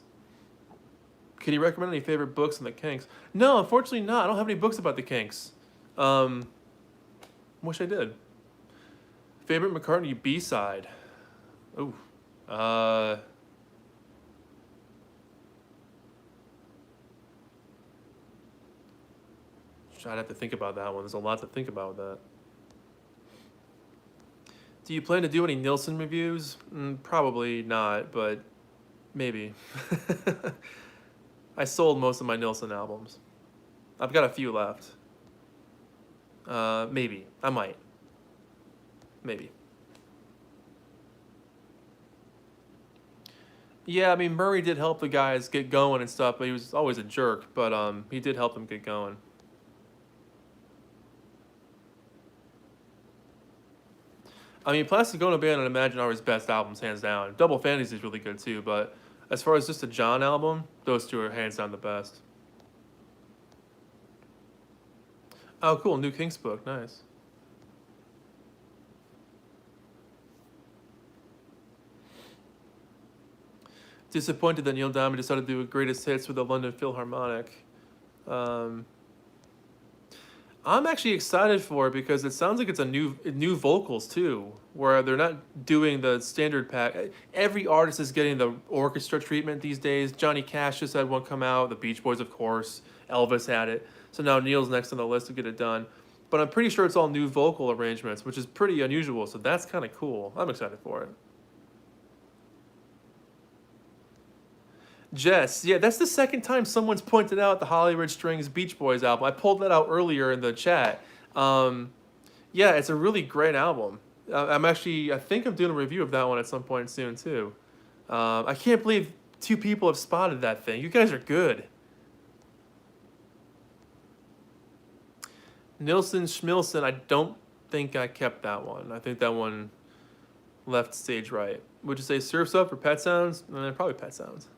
Can you recommend any favorite books on the Kinks? No, unfortunately not. I don't have any books about the Kinks. Wish I did. Favorite McCartney B-side? Ooh. I'd have to think about that one. There's a lot to think about with that. Do you plan to do any Nilsson reviews? Probably not, but maybe. I sold most of my Nilsson albums. I've got a few left. Maybe. I might. Maybe. Yeah, I mean, Murray did help the guys get going and stuff, but he was always a jerk. But he did help them get going. I mean, Plastic Ono Band and Imagine are his best albums, hands down. Double Fantasy is really good too, but as far as just a John album, those two are hands down the best. Oh, cool. New Kinks book. Nice. Disappointed that Neil Diamond decided to do a greatest hits with the London Philharmonic. I'm actually excited for it because it sounds like it's a new vocals too, where they're not doing the standard pack. Every artist is getting the orchestra treatment these days. Johnny Cash just had one come out. The Beach Boys, of course. Elvis had it. So now Neil's next on the list to get it done. But I'm pretty sure it's all new vocal arrangements, which is pretty unusual. So that's kind of cool. I'm excited for it. Jess, yeah, that's the second time someone's pointed out the Hollywood Strings Beach Boys album. I pulled that out earlier in the chat. Yeah, it's a really great album. I think I'm doing a review of that one at some point soon too. I can't believe 2 people have spotted that thing. You guys are good. Nilsson Schmilson, I don't think I kept that one. I think that one left stage right. Would you say Surf's Up or Pet Sounds? Probably Pet Sounds.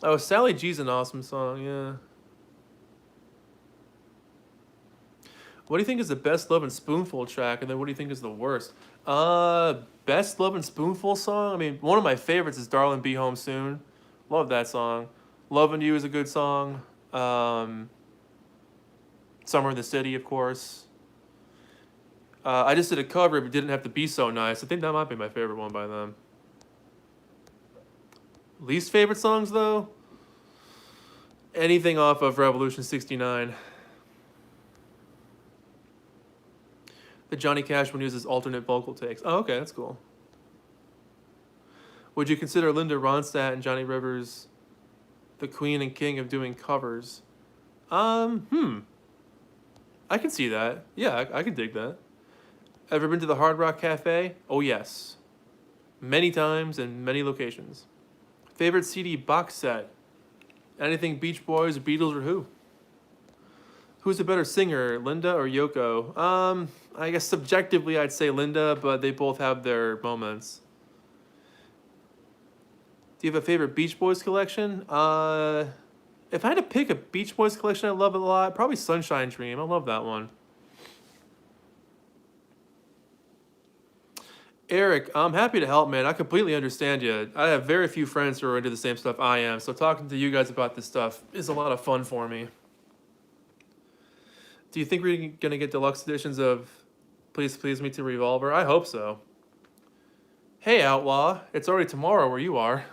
Oh, Sally G's an awesome song, yeah. What do you think is the best Love and Spoonful track, and then what do you think is the worst? Best Love and Spoonful song? I mean, one of my favorites is Darling Be Home Soon. Love that song. Lovin' You is a good song. Summer in the City, of course. I just did a cover, but it didn't have to be so nice. I think that might be my favorite one by them. Least favorite songs, though? Anything off of Revolution 69. The Johnny Cash one uses alternate vocal takes. Oh, okay, that's cool. Would you consider Linda Ronstadt and Johnny Rivers the queen and king of doing covers? I can see that. Yeah, I can dig that. Ever been to the Hard Rock Cafe? Oh, yes. Many times and many locations. Favorite CD box set? Anything Beach Boys, Beatles, or who? Who's a better singer, Linda or Yoko? I guess subjectively I'd say Linda, but they both have their moments. Do you have a favorite Beach Boys collection? If I had to pick a Beach Boys collection I love a lot, probably Sunshine Dream. I love that one. Eric, I'm happy to help, man. I completely understand you. I have very few friends who are into the same stuff I am, so talking to you guys about this stuff is a lot of fun for me. Do you think we're gonna get deluxe editions of Please Please Me to Revolver? I hope so. Hey, Outlaw. It's already tomorrow where you are.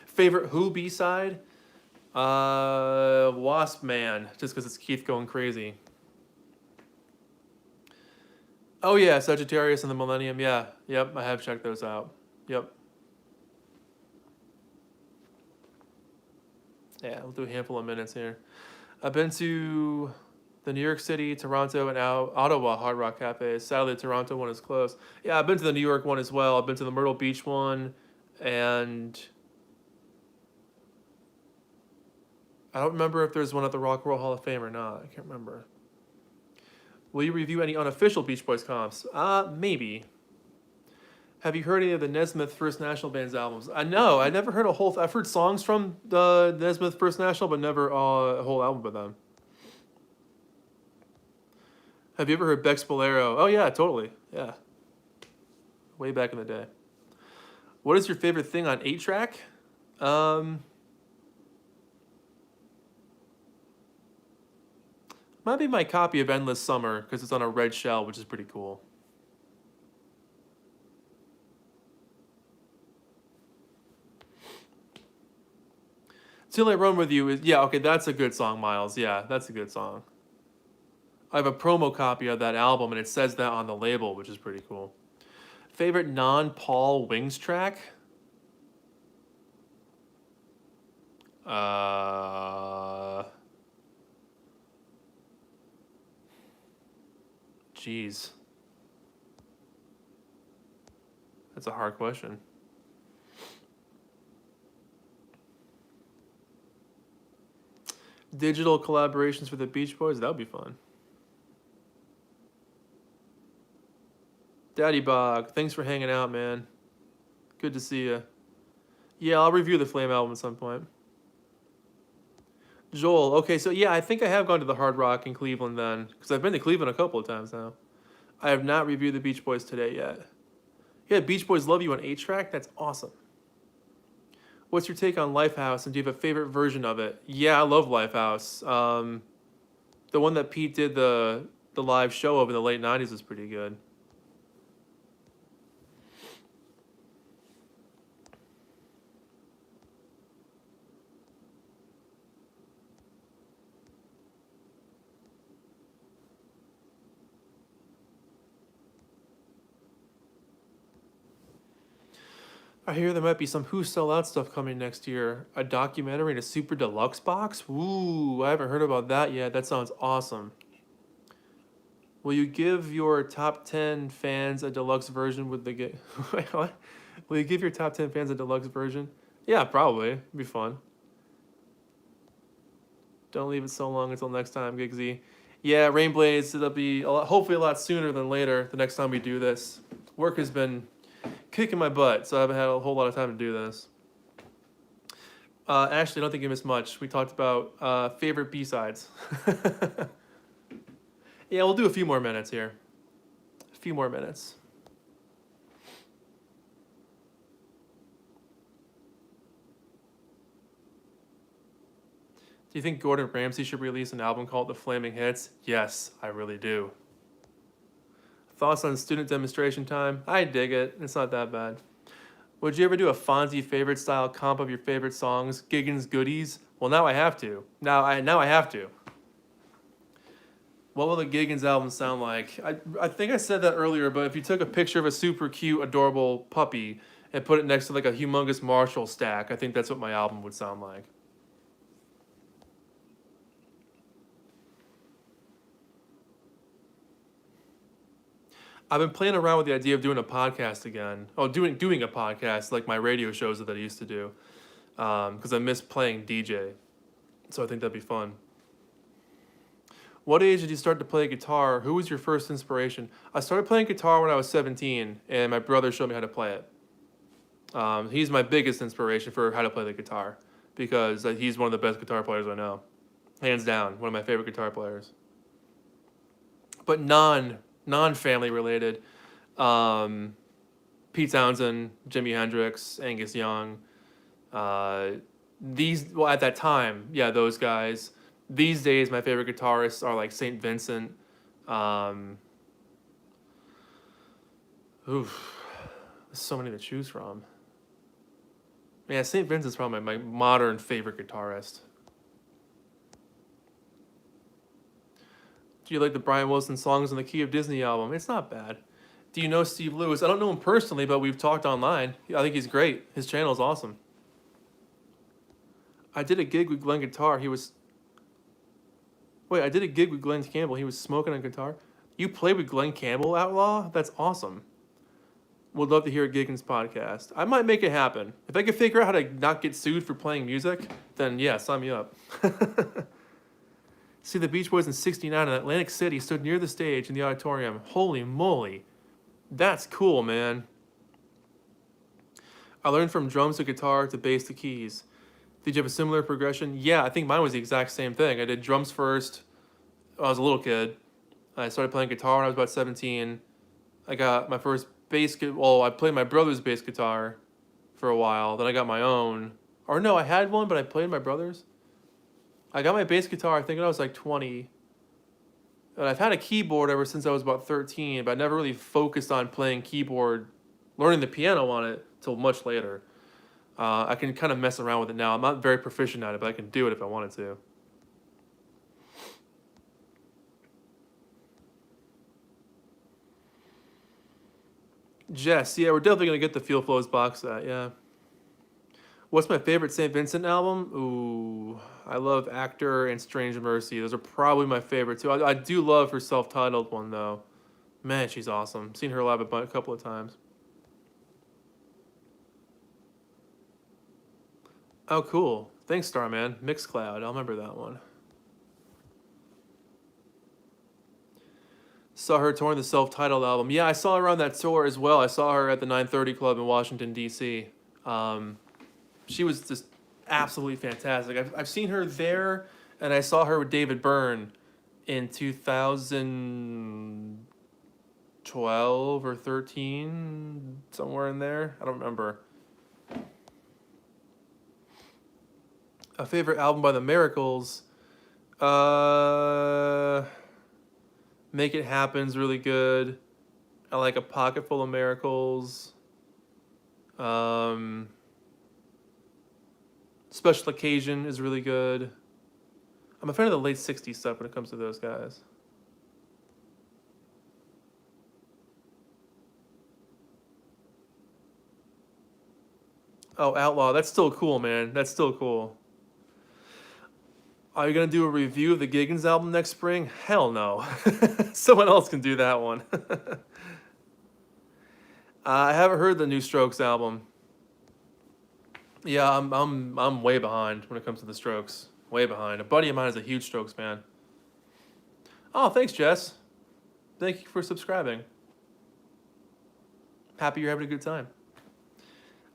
Favorite Who B-side? Wasp Man, just because it's Keith going crazy. Oh yeah, Sagittarius and the Millennium. Yeah, yep, I have checked those out. Yep. Yeah, we'll do a handful of minutes here. I've been to the New York City, Toronto, and Ottawa Hard Rock Cafes. Sadly, the Toronto one is closed. Yeah, I've been to the New York one as well. I've been to the Myrtle Beach one, and I don't remember if there's one at the Rock and Roll Hall of Fame or not. I can't remember. Will you review any unofficial Beach Boys comps? Maybe. Have you heard any of the Nesmith First National Band's albums? I know. I never heard a whole. I've heard songs from the Nesmith First National, but never a whole album by them. Have you ever heard Beck's Bolero? Oh yeah, totally. Yeah. Way back in the day. What is your favorite thing on 8-track? Might be my copy of Endless Summer because it's on a red shell, which is pretty cool. Till I Run With You is, yeah, okay, that's a good song, Miles. Yeah, that's a good song. I have a promo copy of that album, and it says that on the label, which is pretty cool. Favorite non-Paul Wings track? Jeez. That's a hard question. Digital collaborations for the Beach Boys? That would be fun. Daddy Bog, thanks for hanging out, man. Good to see you. Yeah, I'll review the Flame album at some point. Joel, okay, so yeah, I think I have gone to the Hard Rock in Cleveland then, because I've been to Cleveland a couple of times now. I have not reviewed the Beach Boys today yet. Yeah, Beach Boys Love You on 8-track? That's awesome. What's your take on Lifehouse, and do you have a favorite version of it? Yeah, I love Lifehouse. The one that Pete did the live show of in the late 90s was pretty good. I hear there might be some Who Sell Out stuff coming next year. A documentary in a super deluxe box? Ooh, I haven't heard about that yet. That sounds awesome. Will you give your top 10 fans a deluxe version with the Wait, what? Will you give your top 10 fans a deluxe version? Yeah, probably. It'd be fun. Don't leave it so long until next time, Giggsy. Yeah, Rainblades, it'll be hopefully a lot sooner than later the next time we do this. Work has been kicking my butt, so I haven't had a whole lot of time to do this. Ashley, I don't think you missed much. We talked about favorite B-sides. Yeah, we'll do a few more minutes here. A few more minutes. Do you think Gordon Ramsay should release an album called The Flaming Hits? Yes, I really do. Thoughts on student demonstration time? I dig it. It's not that bad. Would you ever do a Fonzie favorite style comp of your favorite songs? Giggins goodies? Well, now I have to. Now I have to. What will the Giggins album sound like? I think I said that earlier, but if you took a picture of a super cute, adorable puppy and put it next to like a humongous Marshall stack, I think that's what my album would sound like. I've been playing around with the idea of doing a podcast again. Oh, doing a podcast like my radio shows that I used to do, because I miss playing DJ. So I think that'd be fun. What age did you start to play guitar? Who was your first inspiration? I started playing guitar when I was 17, and my brother showed me how to play it. He's my biggest inspiration for how to play the guitar, because he's one of the best guitar players I know. Hands down, one of my favorite guitar players. But non-family related. Pete Townsend, Jimi Hendrix, Angus Young. Well, at that time, yeah, those guys. These days, my favorite guitarists are like St. Vincent. Um, oof, there's so many to choose from. Yeah, St. Vincent's probably my modern favorite guitarist. Do you like the Brian Wilson songs on the Key of Disney album? It's not bad. Do you know Steve Lewis? I don't know him personally, but we've talked online. I think he's great. His channel is awesome. I did a gig with Glenn Guitar. I did a gig with Glenn Campbell. He was smoking on guitar. You played with Glenn Campbell, Outlaw? That's awesome. Would love to hear a Giggins podcast. I might make it happen. If I can figure out how to not get sued for playing music, then yeah, sign me up. See the Beach Boys in '69 in Atlantic City, stood near the stage in the auditorium. Holy moly. That's cool, man. I learned from drums to guitar to bass to keys. Did you have a similar progression? Yeah, I think mine was the exact same thing. I did drums first when I was a little kid. I started playing guitar when I was about 17. I got my first I played my brother's bass guitar for a while. Then I got my own. Or no, I had one, but I played my brother's. I got my bass guitar, I think when I was like 20. And I've had a keyboard ever since I was about 13, but I never really focused on playing keyboard, learning the piano on it, till much later. I can kind of mess around with it now. I'm not very proficient at it, but I can do it if I wanted to. Jess, yeah, we're definitely going to get the Feel Flows box set, yeah. What's my favorite St. Vincent album? Ooh, I love Actor and Strange Mercy. Those are probably my favorite too. I do love her self-titled one though. Man, she's awesome. Seen her live a couple of times. Oh, cool. Thanks, Starman. Mixcloud. I'll remember that one. Saw her touring the self-titled album. Yeah, I saw her on that tour as well. I saw her at the 930 Club in Washington, D.C. She was just absolutely fantastic. I've seen her there, and I saw her with David Byrne in 2012 or 13, somewhere in there. I don't remember. A favorite album by the Miracles? Make It Happen's really good. I like A Pocket Full of Miracles. Special Occasion is really good. I'm a fan of the late 60s stuff when it comes to those guys. Oh, Outlaw. That's still cool, man. That's still cool. Are you going to do a review of the Giggins album next spring? Hell no. Someone else can do that one. I haven't heard the new Strokes album. Yeah, I'm way behind when it comes to the Strokes. Way behind. A buddy of mine is a huge Strokes fan. Oh, thanks, Jess. Thank you for subscribing. Happy you're having a good time.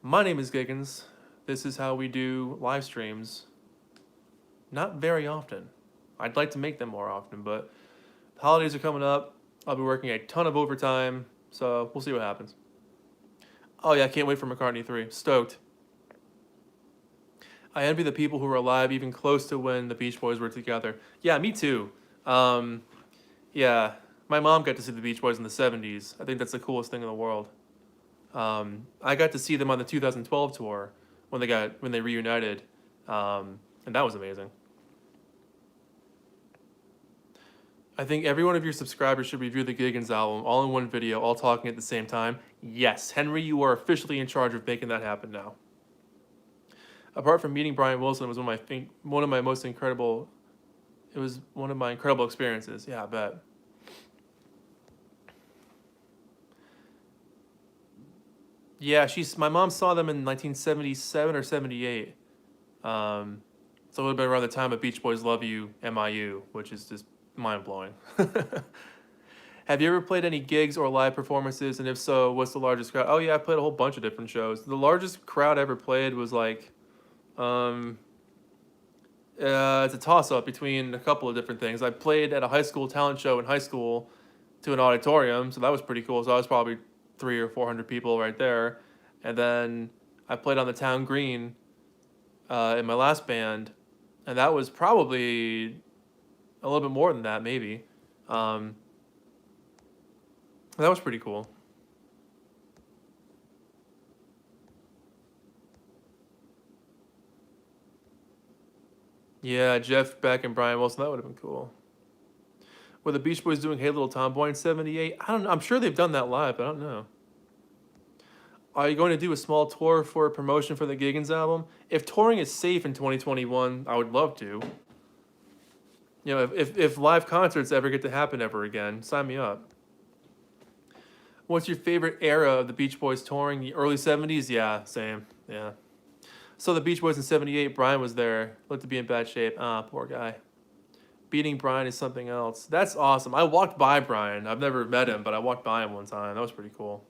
My name is Giggins. This is how we do live streams. Not very often. I'd like to make them more often, but the holidays are coming up. I'll be working a ton of overtime, so we'll see what happens. Oh yeah, I can't wait for McCartney 3. Stoked. I envy the people who were alive even close to when the Beach Boys were together. Yeah, me too. Yeah, my mom got to see the Beach Boys in the 70s. I think that's the coolest thing in the world. I got to see them on the 2012 tour when they reunited, and that was amazing. I think every one of your subscribers should review the Giggins album all in one video, all talking at the same time. Yes, Henry, you are officially in charge of making that happen now. Apart from meeting Brian Wilson, it was one of my incredible experiences. Yeah, I bet. Yeah, my mom saw them in 1977 or 78. So it would have been around the time of Beach Boys Love You, MIU, which is just mind-blowing. Have you ever played any gigs or live performances? And if so, what's the largest crowd? Oh yeah, I played a whole bunch of different shows. The largest crowd I ever played was like, it's a toss-up between a couple of different things. I played at a high school talent show in high school to an auditorium, so that was pretty cool. So I was probably 300 or 400 people right there. And then I played on the town green in my last band, and that was probably a little bit more than that, maybe. Um, that was pretty cool. Yeah, Jeff Beck and Brian Wilson, that would have been cool. Were the Beach Boys doing Hey Little Tomboy in '78? I don't know. I'm sure they've done that live, but I don't know. Are you going to do a small tour for a promotion for the Giggins album? If touring is safe in 2021, I would love to. You know, if live concerts ever get to happen ever again, sign me up. What's your favorite era of the Beach Boys touring? The early 70s? Yeah, same. Yeah. So the Beach Boys in '78, Brian was there. Looked to be in bad shape. Ah, poor guy. Beating Brian is something else. That's awesome. I walked by Brian. I've never met him, but I walked by him one time. That was pretty cool.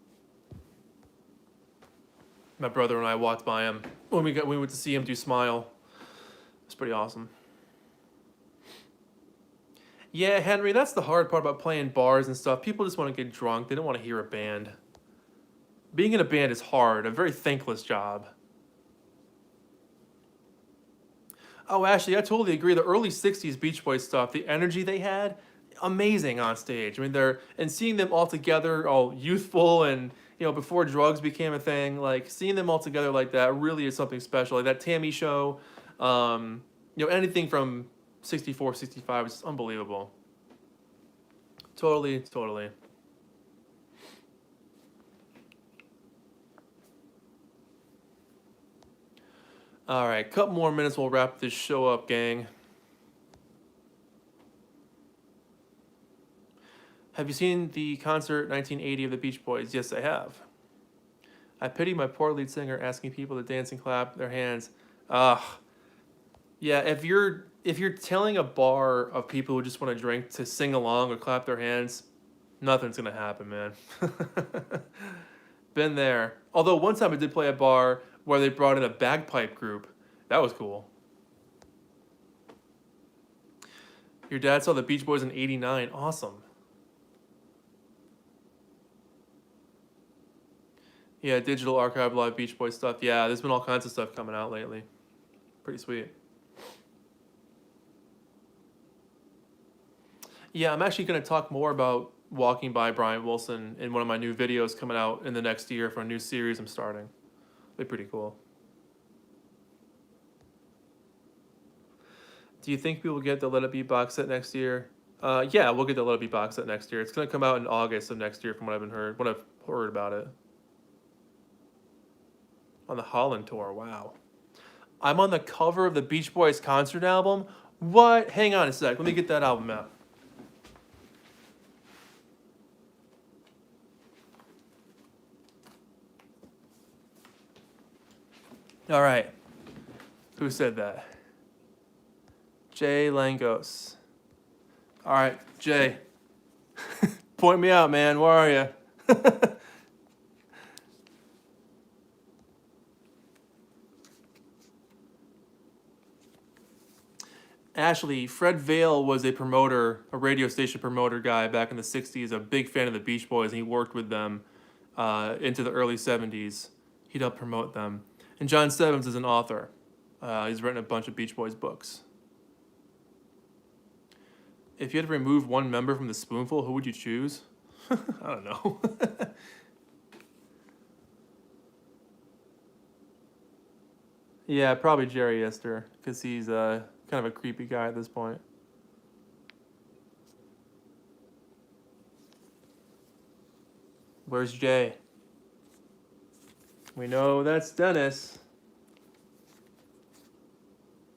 My brother and I walked by him when we went to see him do Smile. It's pretty awesome. Yeah, Henry, that's the hard part about playing bars and stuff. People just want to get drunk. They don't want to hear a band. Being in a band is hard, a very thankless job. Oh, actually, I totally agree. The early '60s Beach Boys stuff, the energy they had, amazing on stage. I mean, and seeing them all together, all youthful and before drugs became a thing, like seeing them all together like that really is something special. Like that Tammy show, anything from '64, '65 is unbelievable. Totally, totally. All right, couple more minutes, we'll wrap this show up, gang. Have you seen the concert 1980 of the Beach Boys? Yes, I have. I pity my poor lead singer asking people to dance and clap their hands. Yeah, if you're telling a bar of people who just want to drink to sing along or clap their hands, nothing's gonna happen, man. Been there. Although one time I did play a bar where they brought in a bagpipe group. That was cool. Your dad saw the Beach Boys in '89. Awesome. Yeah, digital archive live Beach Boys stuff. Yeah, there's been all kinds of stuff coming out lately. Pretty sweet. Yeah, I'm actually going to talk more about walking by Brian Wilson in one of my new videos coming out in the next year for a new series I'm starting. They're pretty cool. Do you think we will get the Let It Be box set next year? Yeah, we'll get the Let It Be box set next year. It's going to come out in August of next year from what I've heard about it. On the Holland tour, wow. I'm on the cover of the Beach Boys concert album? What? Hang on a sec, let me get that album out. All right. Who said that? Jay Langos. All right, Jay. Point me out, man. Where are you? Ashley, Fred Vale was a promoter, a radio station promoter guy back in the '60s, a big fan of the Beach Boys, and he worked with them into the early '70s. He'd help promote them. And John Stevens is an author. He's written a bunch of Beach Boys books. If you had to remove one member from the Spoonful, who would you choose? I don't know. Yeah, probably Jerry Esther, because he's kind of a creepy guy at this point. Where's Jay? We know that's Dennis.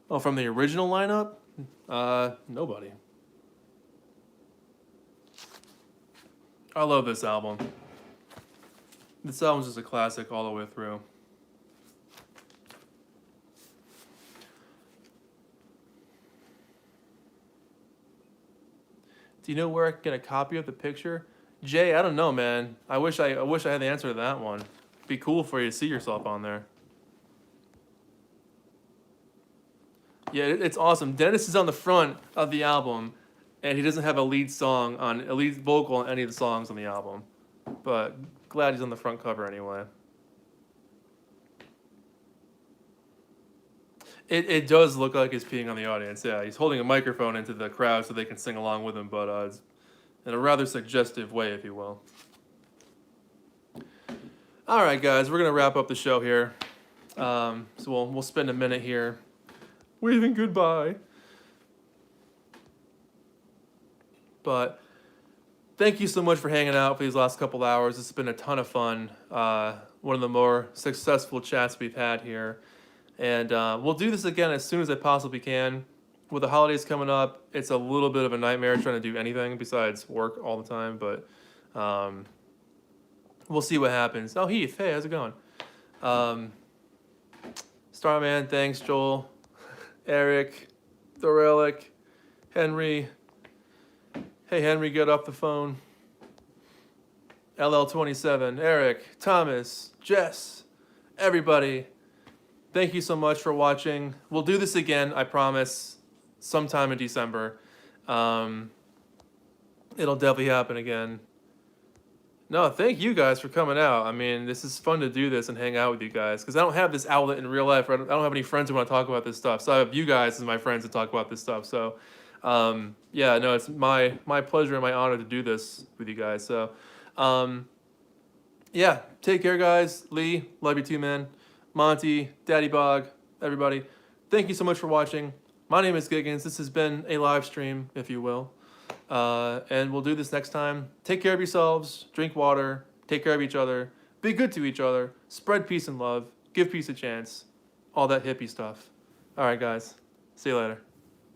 Oh, from the original lineup? Nobody. I love this album. This album's just a classic all the way through. Do you know where I can get a copy of the picture? Jay, I don't know, man. I wish I had the answer to that one. It'd be cool for you to see yourself on there. Yeah, it's awesome. Dennis is on the front of the album, and he doesn't have a lead vocal on any of the songs on the album. But glad he's on the front cover anyway. It does look like he's peeing on the audience. Yeah, he's holding a microphone into the crowd so they can sing along with him, but it's in a rather suggestive way, if you will. All right, guys, we're gonna wrap up the show here. So we'll spend a minute here waving goodbye. But thank you so much for hanging out for these last couple hours. It's been a ton of fun. One of the more successful chats we've had here. And we'll do this again as soon as I possibly can. With the holidays coming up, it's a little bit of a nightmare trying to do anything besides work all the time. But we'll see what happens. Oh, Heath, hey, how's it going? Starman, thanks, Joel. Eric, Thorelic, Henry. Hey, Henry, get off the phone. LL27, Eric, Thomas, Jess, everybody. Thank you so much for watching. We'll do this again, I promise, sometime in December. It'll definitely happen again. No, thank you guys for coming out. I mean, this is fun to do this and hang out with you guys because I don't have this outlet in real life. I don't have any friends who want to talk about this stuff. So I have you guys as my friends to talk about this stuff. So, yeah, no, it's my pleasure and my honor to do this with you guys. So, yeah, take care, guys. Lee, love you too, man. Monty, Daddy Bog, everybody. Thank you so much for watching. My name is Giggins. This has been a live stream, if you will. And we'll do this next time. Take care of yourselves. Drink water. Take care of each other. Be good to each other. Spread peace and love. Give peace a chance. All that hippie stuff. All right, guys. See you later.